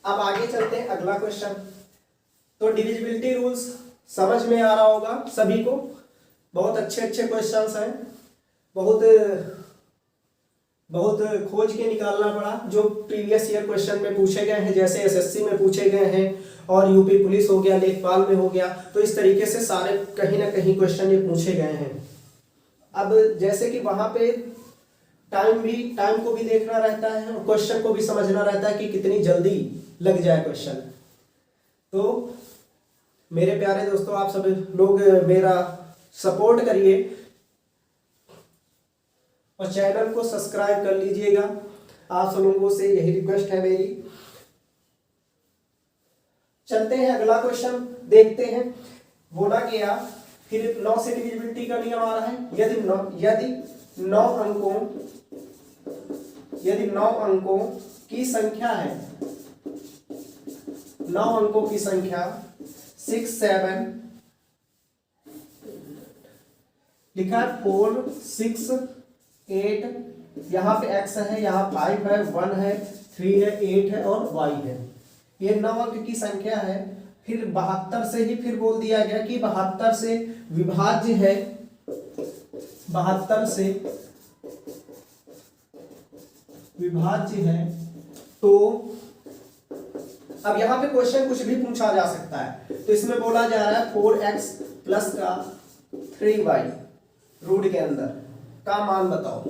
अब आगे चलते हैं अगला क्वेश्चन। तो डिविजिबिलिटी रूल्स समझ में आ रहा होगा सभी को, बहुत अच्छे अच्छे क्वेश्चंस हैं, बहुत खोज के निकालना पड़ा, जो प्रीवियस ईयर क्वेश्चन में पूछे गए हैं, जैसे एसएससी में पूछे गए हैं और यूपी पुलिस हो गया, लेखपाल में हो गया, तो इस तरीके से सारे कहीं ना कहीं क्वेश्चन ये पूछे गए हैं। अब जैसे कि वहां पे टाइम को भी देखना रहता है और क्वेश्चन को भी समझना रहता है कि कितनी जल्दी लग जाए क्वेश्चन। तो मेरे प्यारे दोस्तों, आप सब लोग मेरा सपोर्ट करिए और चैनल को सब्सक्राइब कर लीजिएगा, आप सब लोगों से यही रिक्वेस्ट है मेरी। चलते हैं अगला क्वेश्चन देखते हैं। बोला गया फिर 9 से डिविजिबिलिटी का नियम आ रहा है। यदि 9 अंकों की संख्या है, 9 अंकों की संख्या 6 7 लिखा है 4 6 8, यहाँ पे x है, यहाँ 5 है, 1 है, 3 है, 8 है और y है। ये 9 अंक की संख्या है। फिर 72 से ही फिर बोल दिया गया कि 72 से विभाज्य है, 72 से विभाज्य है। तो अब यहाँ पे क्वेश्चन कुछ भी पूछा जा सकता है। तो इसमें बोला जा रहा है 4x प्लस का 3y रूट के अंदर का मान बताओ,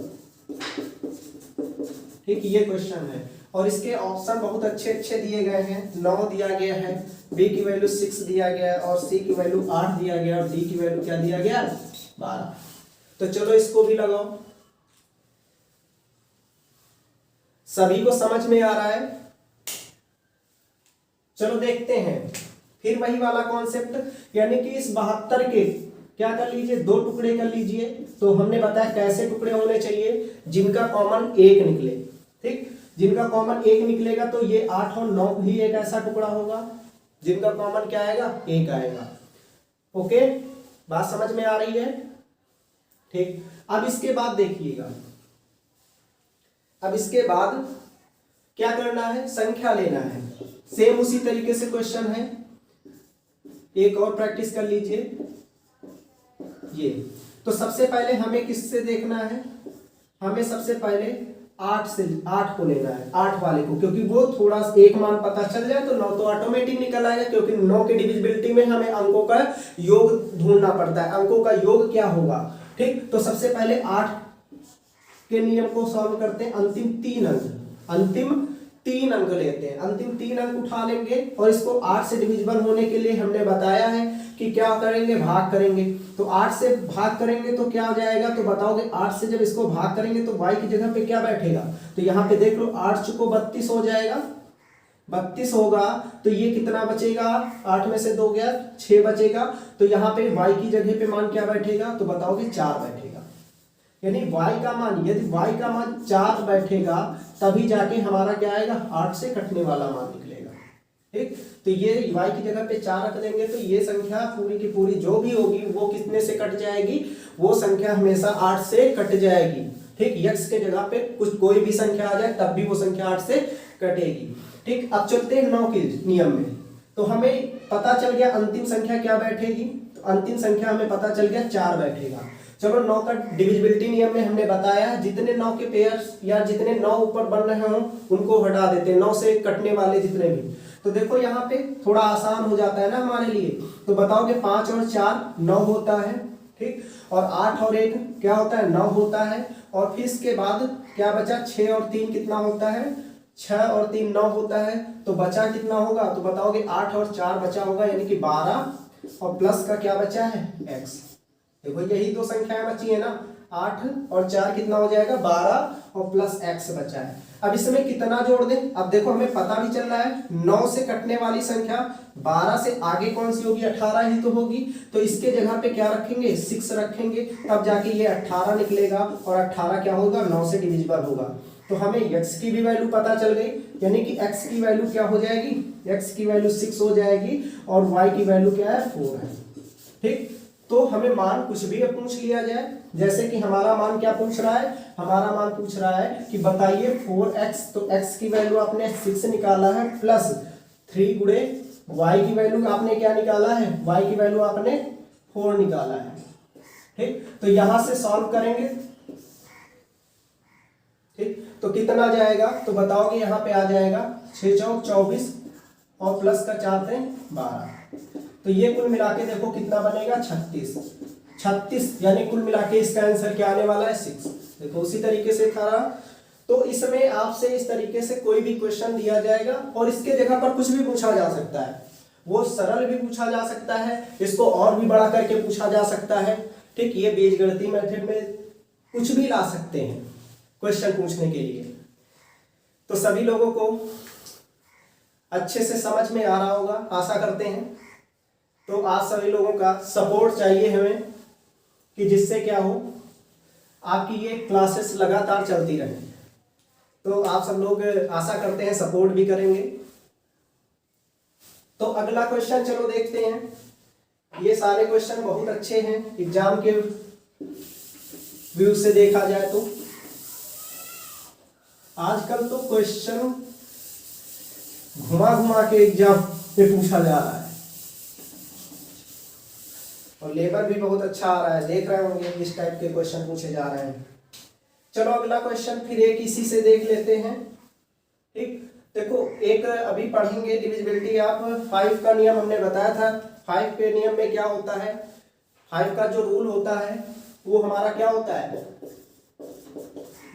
ठीक, ये क्वेश्चन है। और इसके ऑप्शन बहुत अच्छे अच्छे दिए गए हैं। 9 दिया गया है, b की वैल्यू 6 दिया गया है और c की वैल्यू 8 दिया गया और d की वैल्यू क्या दिया गया, 12। तो चलो इसको भी लगाओ। सभी को समझ में आ रहा है। चलो देखते हैं फिर वही वाला कॉन्सेप्ट, यानी कि इस 72 के क्या कर लीजिए, 2 टुकड़े कर लीजिए। तो हमने बताया कैसे टुकड़े होने चाहिए, जिनका कॉमन 1 निकले, ठीक, जिनका कॉमन 1 निकलेगा तो ये 8 और 9 ही एक ऐसा टुकड़ा होगा जिनका कॉमन क्या आएगा, 1 आएगा। ओके, बात समझ में आ रही है, ठीक। अब इसके बाद देखिएगा, अब इसके बाद क्या करना है, संख्या लेना है। सेम उसी तरीके से क्वेश्चन है, एक और प्रैक्टिस कर लीजिए। ये तो सबसे पहले हमें किससे देखना है, हमें सबसे पहले 8 को लेना है, 8 वाले को, क्योंकि वो थोड़ा एक मान पता चल जाए तो 9 तो ऑटोमेटिक निकल आएगा, क्योंकि 9 के डिविजिबिलिटी में हमें अंकों का योग ढूंढना पड़ता है, अंकों का योग क्या होगा, ठीक। तो सबसे पहले 8 के नियम को सॉल्व करते हैं। अंतिम 3 अंक लेते हैं, अंतिम 3 अंक उठा लेंगे और इसको 8 से डिविजिबल होने के लिए हमने बताया है कि क्या करेंगे, भाग करेंगे। तो 8 से भाग करेंगे तो क्या हो जाएगा, तो बताओगे 8 से जब इसको भाग करेंगे तो y की जगह पे क्या बैठेगा, तो यहाँ पे देख लो 8 चुको 32 हो जाएगा, 32 होगा तो ये कितना बचेगा, 8 में से 2 गया, 6 बचेगा। तो यहाँ पे y की जगह पे मान क्या बैठेगा, तो बताओगे 4 बैठेगा। यानी y का मान, यदि y का मान 4 बैठेगा तभी जाके हमारा क्या आएगा, 8 से कटने वाला मान निकलेगा, ठीक। तो ये y की जगह पे 4 रख देंगे तो ये संख्या पूरी की पूरी जो भी होगी वो कितने से कट जाएगी, वो संख्या हमेशा 8 से कट जाएगी, ठीक। x के जगह पे कुछ कोई भी संख्या आ जाए तब भी वो संख्या 8 से कटेगी, ठीक। अब चलते हैं 9 के नियम में। तो हमें पता चल गया अंतिम संख्या क्या बैठेगी, तो अंतिम संख्या हमें पता चल गया 4 बैठेगा। चलो 9 का डिविजिबिलिटी नियम में हमने बताया जितने 9 के पेयर्स या जितने 9 ऊपर बन रहे हो उनको हटा देते हैं, 9 से कटने वाले जितने भी। तो देखो यहाँ पे थोड़ा आसान हो जाता है ना हमारे लिए। तो बताओगे 5 और 4 9 होता है, ठीक। और 8 और 1 क्या होता है, 9 होता है। और फिर इसके बाद क्या बचा, 6 और 3 कितना होता है, 6 और 3 9 होता है। तो बचा कितना होगा, तो बताओगे 8 और 4 बचा होगा, यानी कि 12 और प्लस का क्या बचा है, x। देखो यही दो संख्याएं बची है ना, 8 और 4 कितना हो जाएगा, 12 और प्लस x बचा है। अब इसमें कितना जोड़ दें, अब देखो हमें पता भी चल रहा है 9 से कटने वाली संख्या 12 से आगे कौन सी होगी, 18 ही तो होगी। तो इसके जगह पे क्या रखेंगे, 6 रखेंगे, तब जाके ये 18 निकलेगा। और 18 क्या होगा, 9 से डिविजिबल होगा। तो हमें x की भी वैल्यू पता चल गई, यानी कि x की वैल्यू क्या हो जाएगी, x की वैल्यू 6 हो जाएगी और y की वैल्यू क्या है, 4 है। ठीक। तो हमें मान कुछ भी पूछ लिया जाए, जैसे कि हमारा मान क्या पूछ रहा है, हमारा मान पूछ रहा है कि बताइए 4x, तो x की वैल्यू आपने 6 निकाला है, प्लस 3 गुणे y की वैल्यू आपने क्या निकाला है, y की वैल्यू आपने 4 निकाला है। ठीक। तो यहां से सॉल्व करेंगे। ठीक। तो कितना जाएगा, तो बताओ कि यहाँ पे आ जाएगा 6 चौक 24 और प्लस का 4 × 12। तो ये कुल मिला के देखो कितना बनेगा, 36, यानी कुल मिला के इसका आंसर क्या आने वाला है, 6। देखो उसी तरीके से था। तो इसमें आपसे इस तरीके से कोई भी क्वेश्चन दिया जाएगा और इसके जगह पर कुछ भी पूछा जा सकता है। वो सरल भी पूछा जा सकता है, इसको और भी बड़ा करके पूछा जा सकता है। ठीक। ये बीजगणितीय मेथड में कुछ भी ला सकते हैं क्वेश्चन पूछने के लिए। तो सभी लोगों को अच्छे से समझ में आ रहा होगा, आशा करते हैं। तो आप सभी लोगों का सपोर्ट चाहिए हमें, कि जिससे क्या हो, आपकी ये क्लासेस लगातार चलती रहे। तो आप सब लोग आशा करते हैं सपोर्ट भी करेंगे। तो अगला क्वेश्चन चलो देखते हैं। ये सारे क्वेश्चन बहुत अच्छे हैं एग्जाम के व्यू से देखा जाए तो। आजकल तो क्वेश्चन घुमा घुमा के एग्जाम में पूछा जा रहा है और लेबर भी बहुत अच्छा आ रहा है, देख रहे होंगे इस टाइप के क्वेश्चन पूछे जा रहे हैं। चलो अगला क्वेश्चन फिर एक इसी से देख लेते हैं। ठीक। देखो एक अभी पढ़ेंगे डिविजिबिलिटी ऑफ 5 का नियम हमने बताया था। 5 के नियम में क्या होता है, 5 का जो रूल होता है वो हमारा क्या होता है,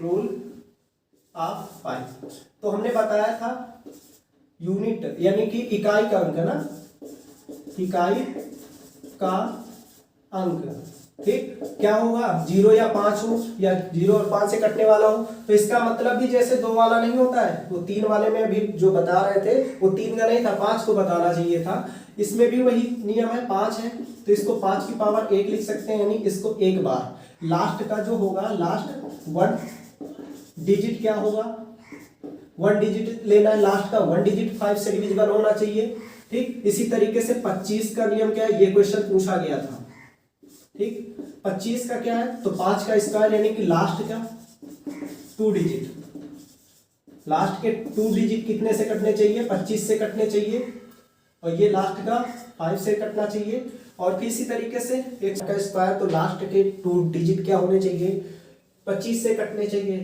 रूल ऑफ 5। तो हमने बताया था यूनिट यानी कि इकाई का अंक ना, इकाई का अंक। ठीक। क्या होगा, 0 या 5 हो, या 0 और 5 से कटने वाला हो। तो इसका मतलब भी जैसे 2 वाला नहीं होता है, वो 3 वाले में अभी जो बता रहे थे वो 3 का नहीं था, 5 को बताना चाहिए था। इसमें भी वही नियम है, 5 है तो इसको 5 की पावर 1 लिख सकते हैं, यानी इसको एक बार लास्ट का जो होगा, लास्ट 1 डिजिट क्या होगा, 1 डिजिट लेना है, लास्ट का 1 डिजिट 5 से डिविजिबल होना चाहिए। ठीक। इसी तरीके से 25 का नियम क्या है, ये क्वेश्चन पूछा गया था। ठीक। 25 का क्या है, तो 5 का स्क्वायर यानी कि लास्ट का 2 डिजिट, लास्ट के 2 डिजिट कितने से कटने चाहिए, 25 से कटने चाहिए, और ये लास्ट का 5 से कटना चाहिए। और फिर इसी तरीके से 1 का स्क्वायर, तो लास्ट के 2 डिजिट क्या होने चाहिए, 25 से कटने चाहिए।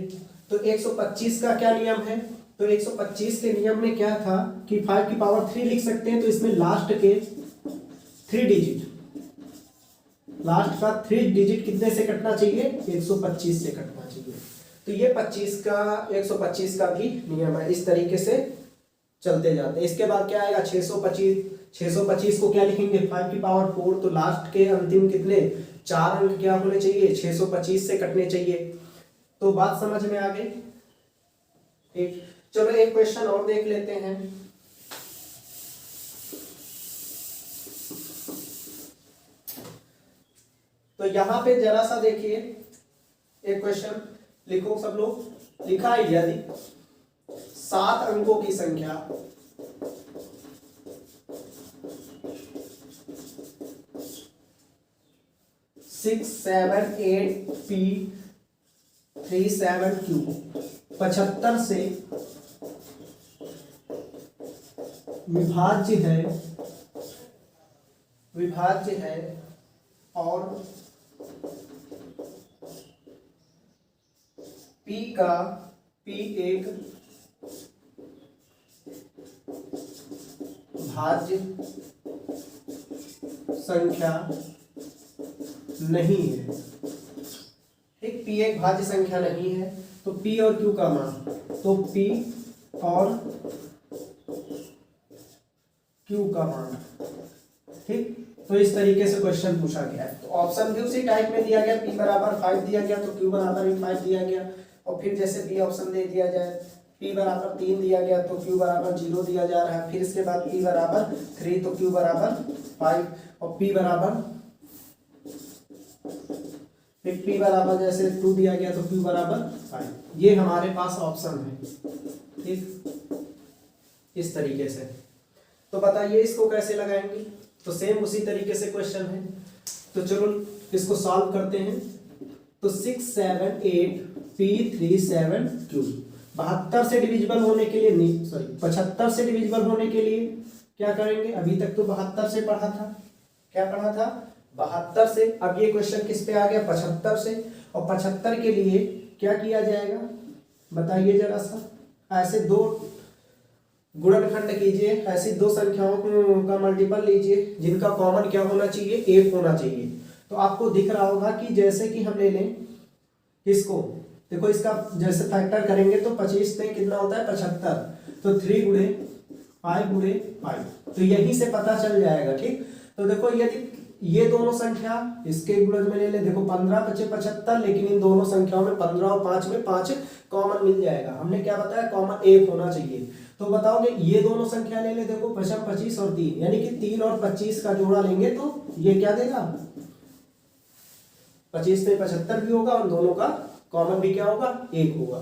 तो 125 का क्या नियम है, तो 125 के नियम में क्या था कि 5 की पावर 3 लिख सकते हैं, तो इसमें लास्ट के 3 डिजिट, लास्ट का 3 डिजिट कितने से कटना चाहिए, 125 से कटना चाहिए। तो ये 125 का भी नियम है। इस तरीके से चलते जाते हैं। इसके बाद क्या आएगा, 625 को क्या लिखेंगे, 5 की पावर 4, तो लास्ट के अंतिम कितने 4 अंक क्या होने चाहिए, 625 से कटने चाहिए। तो बात समझ में आ गई। ठीक। चलो एक क्वेश्चन और देख लेते हैं। तो यहां पे जरा सा देखिए, एक क्वेश्चन लिखो सब लोग। लिखा है यदि 7 अंकों की संख्या 6, 7, 8, P 3, 7, Q 75 से विभाज्य है और P एक भाज्य संख्या नहीं है, ठीक, p एक भाज्य संख्या नहीं है, तो p और q का मान, तो p और q का मान, ठीक। तो इस तरीके से क्वेश्चन पूछा गया है। तो ऑप्शन भी उसी टाइप में दिया गया, p बराबर 5 दिया गया तो q बराबर भी 5 दिया गया, और फिर जैसे b ऑप्शन दे दिया जाए, p बराबर 3 दिया गया तो q बराबर 0 दिया जा रहा है, फिर इसके बाद p बराबर 3 तो q बराबर 5, और p बराबर, फिर p बराबर जैसे 2 दिया गया तो q बराबर 5। ये हमारे पास ऑप्शन है, ठीक, इस तरीके से। तो बताइए इसको कैसे लगाएंगे, तो सेम उसी तरीके से क्वेश्चन है। तो चलो इसको सॉल्व करते हैं। तो 6 7 8 p37q 72 से डिविजिबल होने के लिए, नहीं सॉरी 75 से डिविजिबल होने के लिए क्या करेंगे, अभी तक तो 72 से पढ़ा था, क्या पढ़ा था, 72 से। अब ये क्वेश्चन किस पे आ गया, 75 से, और 75 के लिए क्या किया जाएगा बताइए जरा सा। ऐसे दो गुणनखंड कीजिए, ऐसी दो संख्याओं का मल्टीपल लीजिए जिनका कॉमन क्या होना चाहिए, एक होना चाहिए। तो आपको दिख रहा होगा कि जैसे कि हम ले लें इसको, देखो इसका जैसे फैक्टर करेंगे तो 25 में कितना होता है 75, तो 3 गुणे 5 गुणे 5, तो यहीं से पता चल जाएगा, ठीक। तो देखो यदि ये दोनों संख्या इसके गुणज में ले ले, देखो 15 5 75, लेकिन इन दोनों संख्याओं में 15 और 5 में 5 कॉमन मिल जाएगा। हमने क्या बताया, कॉमन 1 होना चाहिए। तो बताओगे ये दोनों संख्या ले ले, देखो 25 और 3, यानी कि 3 और 25 का जोड़ा लेंगे तो ये क्या देगा, 25 में 75 भी होगा, और दोनों का कॉमन भी क्या होगा, 1 होगा।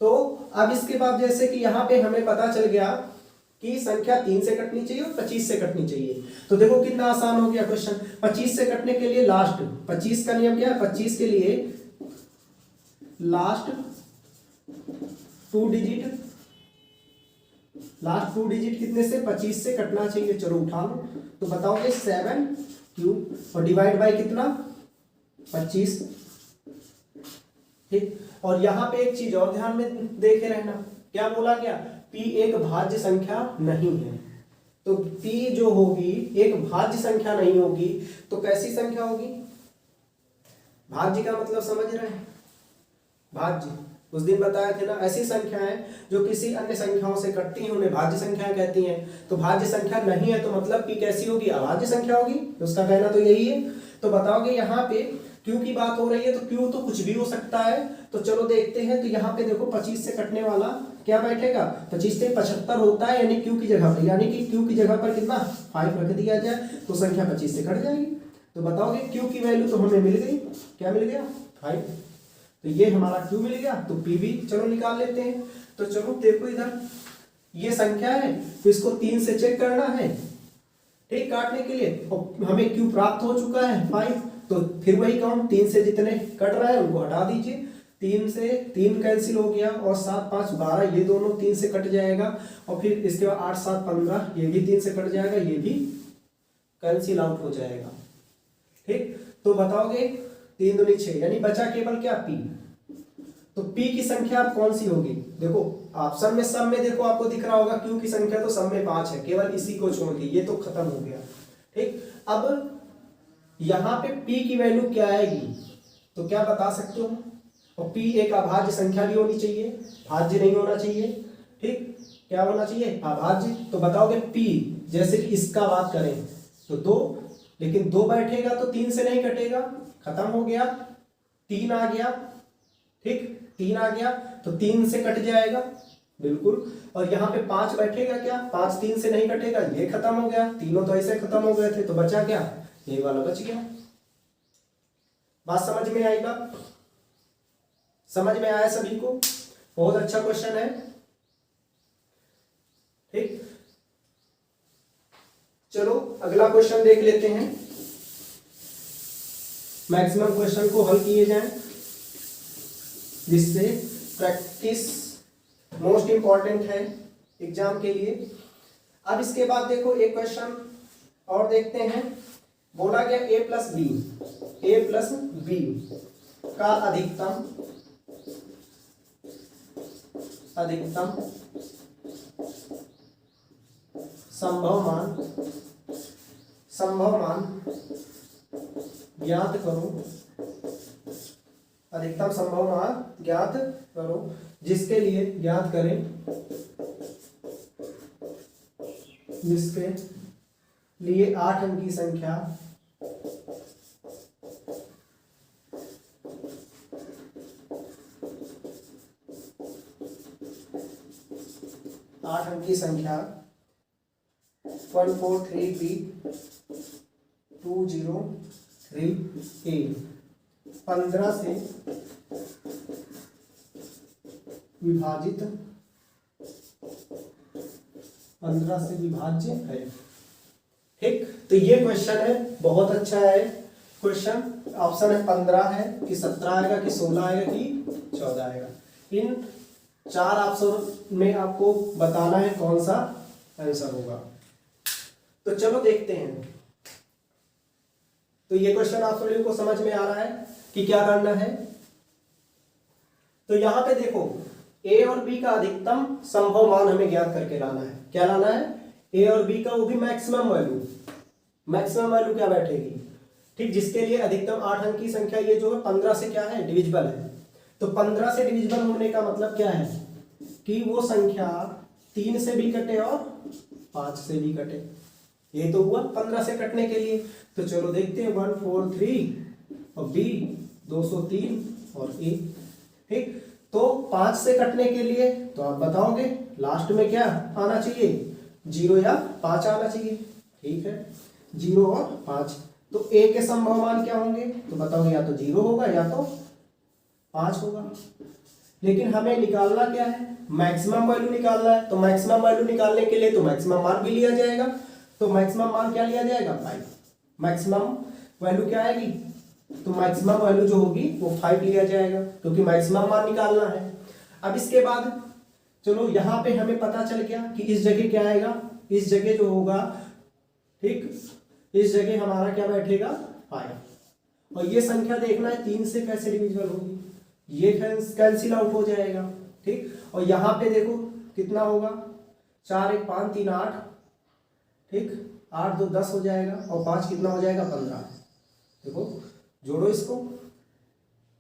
तो अब इसके बाद जैसे कि यहाँ पे हमें पता चल गया कि संख्या 3 से कटनी चाहिए और 25 से कटनी चाहिए। तो देखो कितना आसान हो गया क्वेश्चन। 25 से कटने के लिए लास्ट 25 का नियम क्या है, 25 के लिए लास्ट 2 डिजिट, लास्ट 2 डिजिट कितने से, 25 से कटना चाहिए। चलो उठा लो, तो बताओगे 7q और डिवाइड बाय कितना 25, ठीक। और यहाँ पे एक चीज और ध्यान में देखे रहना, क्या बोला गया, p एक भाज्य संख्या नहीं है। तो p जो होगी एक भाज्य संख्या नहीं होगी, तो कैसी संख्या होगी, भाज्य का मतलब समझ रहे हैं, भाज्य उस दिन बताया थे ना, ऐसी संख्याएं जो किसी अन्य संख्याओं से कटती हैं उन्हें भाज्य संख्या कहती हैं। तो भाज्य संख्या नहीं है तो मतलब p कैसी होगी, अभाज्य संख्या होगी, तो उसका कहना तो यही है। तो बताओगे यहाँ पे q की बात हो रही है, तो q तो कुछ भी हो सकता है। तो चलो देखते हैं, तो यहाँ पे देखो 25 से कटने वाला क्या बैठेगा, 25 से 75 होता है, यानी q की जगह पर, यानी कि q की जगह पर कितना 5 रख दिया जाए तो संख्या 25 से कट जाएगी। तो बताओगे q की वैल्यू तो हमें मिल गई, क्या मिल गया 5, तो ये हमारा q मिल गया। तो p भी चलो निकाल लेते हैं। तो चलो देखो इधर ये संख्या है, तो इसको 3 से चेक करना है, ठीक, काटने के लिए, और हमें q प्राप्त हो चुका है 5। तो फिर वही काउंट, 3 से जितने कट रहा है उनको हटा दीजिए, 3 से 3 कैंसिल हो गया, और 7 5 12, ये दोनों 3 से कट जाएगा, और फिर इसके बाद 8 7 15, ये भी 3 से कट जाएगा, ये भी कैंसिल आउट हो जाएगा, ठीक। तो बताओगे 3 दूनी 6, यानी बचा केवल क्या p। तो p की संख्या अब कौन सी होगी, देखो ऑप्शन में सब में देखो आपको दिख रहा होगा q की संख्या तो सब में 5 है, केवल इसी को छोड़ के, ये तो खत्म हो गया, ठीक। अब यहाँ पे p की वैल्यू क्या आएगी, तो क्या बता सकते हो, और p एक अभाज्य संख्या भी होनी चाहिए, भाज्य नहीं होना चाहिए, ठीक, क्या होना चाहिए, अभाज्य। तो बताओगे p, जैसे कि इसका बात करें तो 2, लेकिन 2 बैठेगा तो 3 से नहीं कटेगा, खत्म हो गया, 3 आ गया, ठीक, 3 आ गया तो 3 से कट जाएगा बिल्कुल, और यहाँ पे 5 बैठेगा, क्या 5 3 से नहीं कटेगा, ये खत्म हो गया, तीनों तो ऐसे खत्म हो गए थे, तो बचा क्या, ये वाला बच गया। बात समझ में आई, बात समझ में आया सभी को, बहुत अच्छा क्वेश्चन है, ठीक। चलो अगला क्वेश्चन देख लेते हैं, मैक्सिमम क्वेश्चन को हल किए जाएं, जिससे प्रैक्टिस मोस्ट इंपॉर्टेंट है एग्जाम के लिए। अब इसके बाद देखो एक क्वेश्चन और देखते हैं, बोला गया a प्लस बी का अधिकतम संभव मान ज्ञात करो, अधिकतम संभव मान ज्ञात करो, जिसके लिए ज्ञात करें, जिसके लिए 8 अंक की संख्या, 8 अंक की संख्या 143B 203A 15 से विभाजित, 15 से विभाज्य है। ठीक, तो ये क्वेश्चन है, बहुत अच्छा है क्वेश्चन। ऑप्शन है 15 है कि 17 आएगा कि 16 आएगा कि 14 आएगा। इन 4 ऑप्शन में आपको बताना है कौन सा आंसर होगा। तो चलो देखते हैं। तो ये क्वेश्चन आप सभी को समझ में आ रहा है कि क्या करना है। तो यहां पे देखो, ए और बी का अधिकतम संभव मान हमें ज्ञात करके लाना है। क्या लाना है? ए और बी का, वो भी मैक्सिमम वैल्यू। मैक्सिमम वैल्यू क्या बैठेगी? ठीक, जिसके लिए अधिकतम 8 अंक की संख्या, ये जो है 15 से क्या है, डिविजिबल है। तो 15 से डिविजिबल होने का मतलब क्या है कि वो संख्या 3 से भी कटे और 5 से भी कटे। ये तो हुआ 15 से कटने के लिए। तो चलो देखते हैं, 143 और बी 203 और ए। ठीक, तो 5 से कटने के लिए तो आप बताओगे लास्ट में क्या आना चाहिए, 0 या 5 आना चाहिए। ठीक है, 0 और 5। तो ए के संभव मान क्या होंगे? तो बताओगे या तो 0 होगा या तो 5 होगा। लेकिन हमें निकालना क्या है? मैक्सिमम वैल्यू निकालना है। तो मैक्सिमम वैल्यू निकालने के लिए तो मैक्सिमम मान भी लिया जाएगा। तो मैक्सिमम मान क्या लिया जाएगा? 5। मैक्सिमम वैल्यू क्या आएगी? तो मैक्सिमम वैल्यू जो होगी वो 5 लिया जाएगा, क्योंकि मैक्सिमम मान निकालना है। अब इसके बाद चलो, यहां पे हमें पता चल गया कि इस जगह क्या आएगा। इस जगह जो होगा, ठीक, इस जगह हमारा क्या बैठेगा? 5। और ये संख्या देखना है 3 से कैसे डिविजिबल होगी, ये कैंसिल आउट हो जाएगा। ठीक, और यहां पे देखो कितना होगा, 4 1 5 3 8। ठीक, 8 2 10 हो जाएगा, और 5 कितना हो जाएगा? 15। देखो जोड़ो इसको,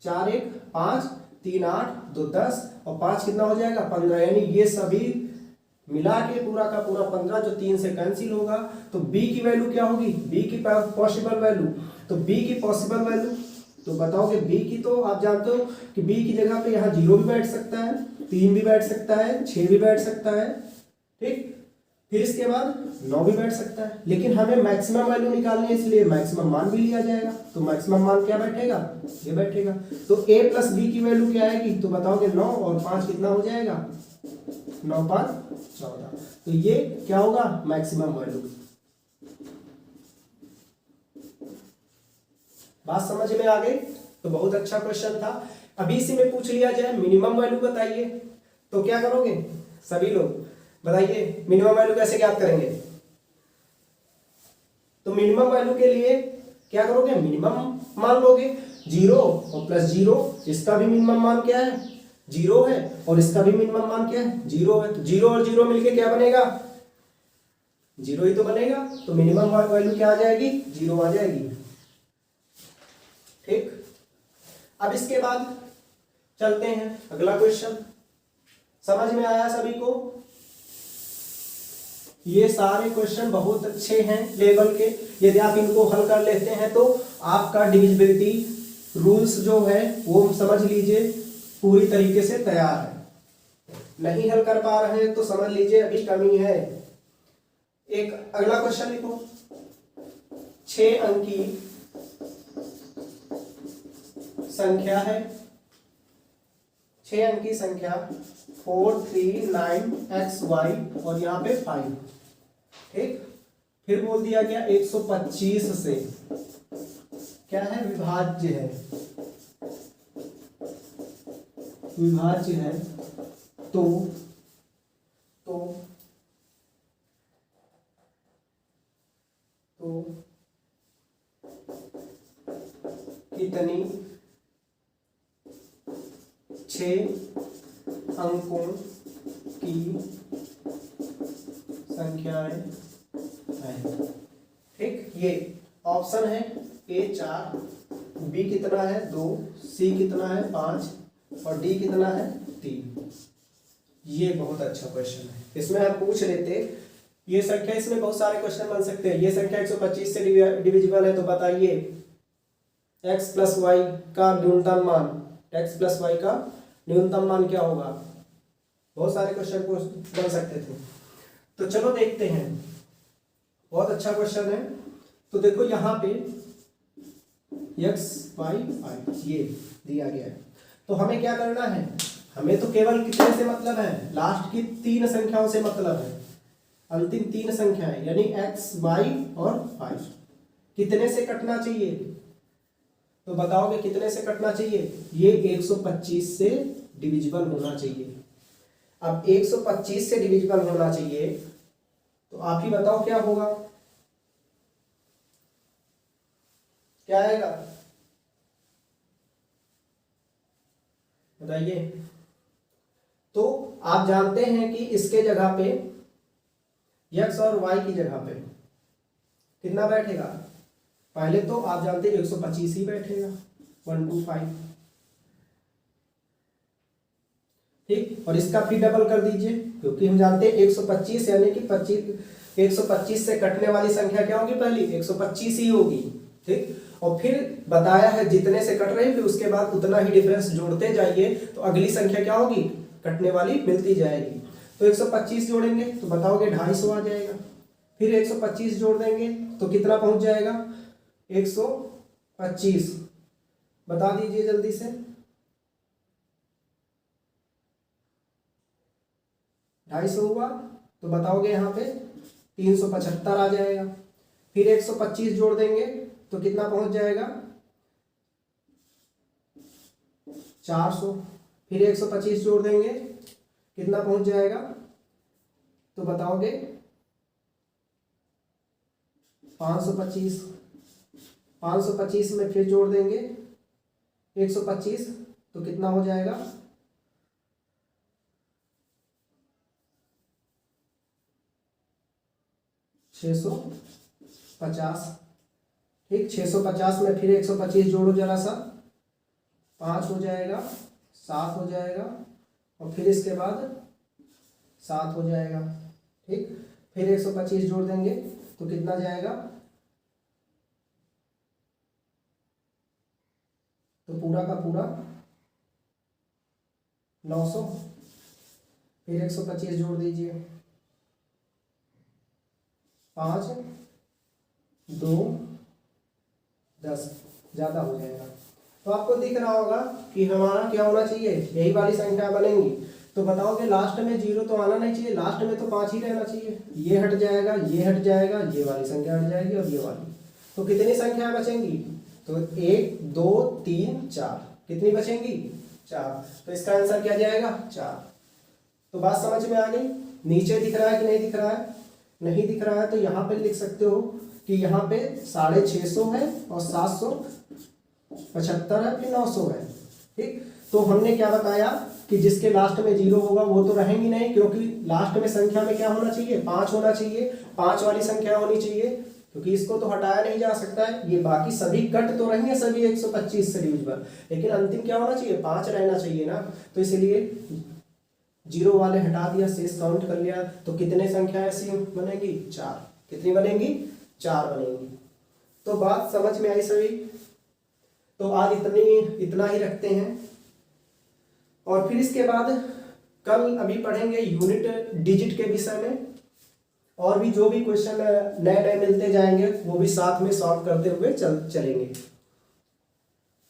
4 1 5 3 8 2 10 और 5 कितना हो जाएगा? 15। यानी ये सभी मिला के पूरा का पूरा 15, जो 3 से कैंसिल होगा। तो बी की वैल्यू क्या होगी? बी की पॉसिबल वैल्यू, तो बी की पॉसिबल वैल्यू तो बताओगे बी की, तो आप जानते हो कि बी की जगह पे यहाँ 0 भी बैठ सकता है, 3 भी बैठ सकता है, 6 भी बैठ सकता है। ठीक, फिर इसके बाद 9 भी बैठ सकता है। लेकिन हमें मैक्सिमम वैल्यू निकालनी है, इसलिए मैक्सिमम मान भी लिया जाएगा। तो मैक्सिमम मान क्या बैठेगा? ये बैठेगा। तो a प्लस बी की वैल्यू क्या आएगी? तो बताओगे 9 और 5 कितना हो जाएगा? 9 5 14। तो ये क्या होगा? Maximum value. बात समझ में आ गई? तो बहुत अच्छा क्वेश्चन था। अभी इसी में पूछ लिया जाए मिनिमम वैल्यू बताइए, तो क्या करोगे सभी लोग? बताइए मिनिमम वैल्यू कैसे ज्ञात करेंगे? तो मिनिमम वैल्यू के लिए क्या करोगे? मिनिमम मान लोगे। 0 और प्लस 0, इसका भी मिनिमम मान क्या है? 0 है, और इसका भी मिनिमम मान क्या है? 0 है। तो 0 और 0 मिलके क्या बनेगा? 0 ही तो बनेगा। तो मिनिमम वैल्यू क्या आ जाएगी? 0 आ जाएगी। ठीक, अब इसके बाद चलते हैं अगला क्वेश्चन। समझ में आया सभी को? ये सारे क्वेश्चन बहुत अच्छे हैं लेवल के। यदि आप इनको हल कर लेते हैं तो आपका डिविजिबिलिटी रूल्स जो है वो समझ लीजिए पूरी तरीके से तैयार है। नहीं हल कर पा रहे हैं तो समझ लीजिए अभी कमी है। एक अगला क्वेश्चन लिखो, 6 अंकी संख्या है, 6 अंकी संख्या 4 3 9 XY और यहाँ पे 5। ठीक, फिर बोल दिया गया 125 से क्या है? विभाज्य है। विभाज्य है तो कितनी 6 अंकों की संख्याएं हैं। ठीक, ये ऑप्शन है ए 4, बी कितना है 2, सी कितना है 5 और डी कितना है 3। ये बहुत अच्छा क्वेश्चन है। इसमें हम पूछ लेते ये संख्या, इसमें बहुत सारे क्वेश्चन बन सकते हैं। ये संख्या 125 से डिविजिबल है तो बताइए x प्लस वाई का न्यूनतम मान, x प्लस वाई का न्यूनतम मान क्या होगा। बहुत सारे क्वेश्चन बन सकते थे। तो चलो देखते हैं, बहुत अच्छा क्वेश्चन है। तो देखो यहाँ पे x y i ये दिया गया है, तो हमें क्या करना है, हमें तो केवल कितने से मतलब है, लास्ट की 3 संख्याओं से मतलब है, अंतिम 3 संख्याएं यानी x y और 5 कितने से कटना चाहिए। तो बताओगे कितने से कटना चाहिए, ये 125 से डिविजिबल होना चाहिए। अब 125 से डिविजिबल होना चाहिए तो आप ही बताओ क्या होगा, क्या आएगा बताइए। तो आप जानते हैं कि इसके जगह पे x और y की जगह पे कितना बैठेगा, पहले तो आप जानते हैं 125 ही बैठेगा, 125 ठीक। और इसका फिर डबल कर दीजिए, क्योंकि हम जानते हैं 125 यानी कि 125 से कटने वाली संख्या क्या होगी, पहली 125 ही होगी ठीक। और फिर बताया है जितने से कट रहे हैं फिर उसके बाद उतना ही डिफरेंस जोड़ते जाइए, तो अगली संख्या क्या होगी, कटने वाली मिलती जाएगी। तो 125 जोड़ेंगे तो बताओगे 250 आ जाएगा, फिर 125 जोड़ देंगे तो कितना पहुंच जाएगा 125, बता दीजिए जल्दी से। 250 हुआ तो बताओगे यहाँ पे 375 आ जाएगा, फिर 125 जोड़ देंगे तो कितना पहुंच जाएगा 400, फिर 125 जोड़ देंगे कितना पहुंच जाएगा, तो बताओगे 525, 525 में फिर जोड़ देंगे 125 तो कितना हो जाएगा 650 ठीक। 650 में फिर 125 जोड़ो जरा सा, 5 हो जाएगा, 7 हो जाएगा और फिर इसके बाद 7 हो जाएगा ठीक। फिर 125 जोड़ देंगे तो कितना जाएगा, तो पूरा का पूरा 900, फिर 125 जोड़ दीजिए, 5 2 10 ज़्यादा हो जाएगा। तो आपको दिख रहा होगा कि हमारा क्या होना चाहिए, यही वाली संख्या बनेंगी। तो बताओगे लास्ट में 0 तो आना नहीं चाहिए, लास्ट में तो 5 ही रहना चाहिए। ये हट जाएगा, ये हट जाएगा, ये वाली संख्या हट जाएगी और ये वाली, तो कितनी संख्याएं बचेंगी, तो 1 2 3 4, कितनी बचेंगी 4। तो इसका आंसर क्या जाएगा 4। तो बात समझ में आ गई। नीचे दिख रहा है कि नहीं दिख रहा है, नहीं दिख रहा है तो यहाँ पे लिख सकते हो कि यहाँ पे 650 है और 775 है, फिर 900 है ठीक। तो हमने क्या बताया कि जिसके लास्ट में 0 होगा वो तो रहेंगी नहीं, क्योंकि लास्ट में संख्या में क्या होना चाहिए 5 होना चाहिए, 5 वाली संख्या होनी चाहिए, क्योंकि इसको तो हटाया नहीं जा सकता है। ये बाकी सभी कट तो रहेंगे सभी 125 से डिविजिबल, लेकिन अंतिम क्या होना चाहिए 5 रहना चाहिए ना। तो इसलिए 0 वाले हटा दिया, शेष काउंट कर लिया, तो कितने संख्या ऐसी बनेंगी 4। कितनी बनेंगी 4 बनेंगी। तो बात समझ में आई सभी। तो आज इतना ही रखते हैं, और फिर इसके बाद कल अभी पढ़ेंगे यूनिट डिजिट के विषय में, और भी जो भी क्वेश्चन नए नए मिलते जाएंगे वो भी साथ में सॉल्व करते हुए चलेंगे।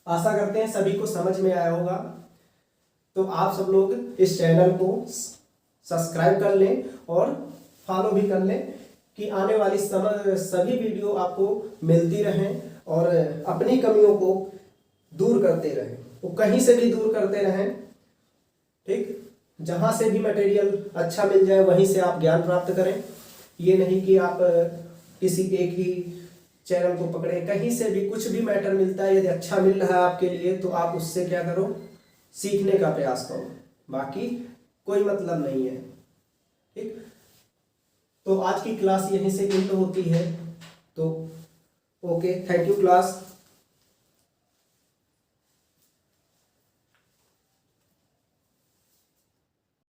आशा करते हैं सभी को समझ में आया होगा। तो आप सब लोग इस चैनल को सब्सक्राइब कर लें और फॉलो भी कर लें, कि आने वाली सभी वीडियो आपको मिलती रहें और अपनी कमियों को दूर करते रहें, वो कहीं से भी दूर करते रहें ठीक। जहाँ से भी मटेरियल अच्छा मिल जाए वहीं से आप ज्ञान प्राप्त करें। ये नहीं कि आप किसी एक ही चैनल को पकड़े, कहीं से भी कुछ भी मैटर मिलता है, यदि अच्छा मिल रहा है आपके लिए तो आप उससे क्या करो, सीखने का प्रयास करो, बाकी कोई मतलब नहीं है ठीक। तो आज की क्लास यहीं से एंड होती है। तो ओके, थैंक यू क्लास।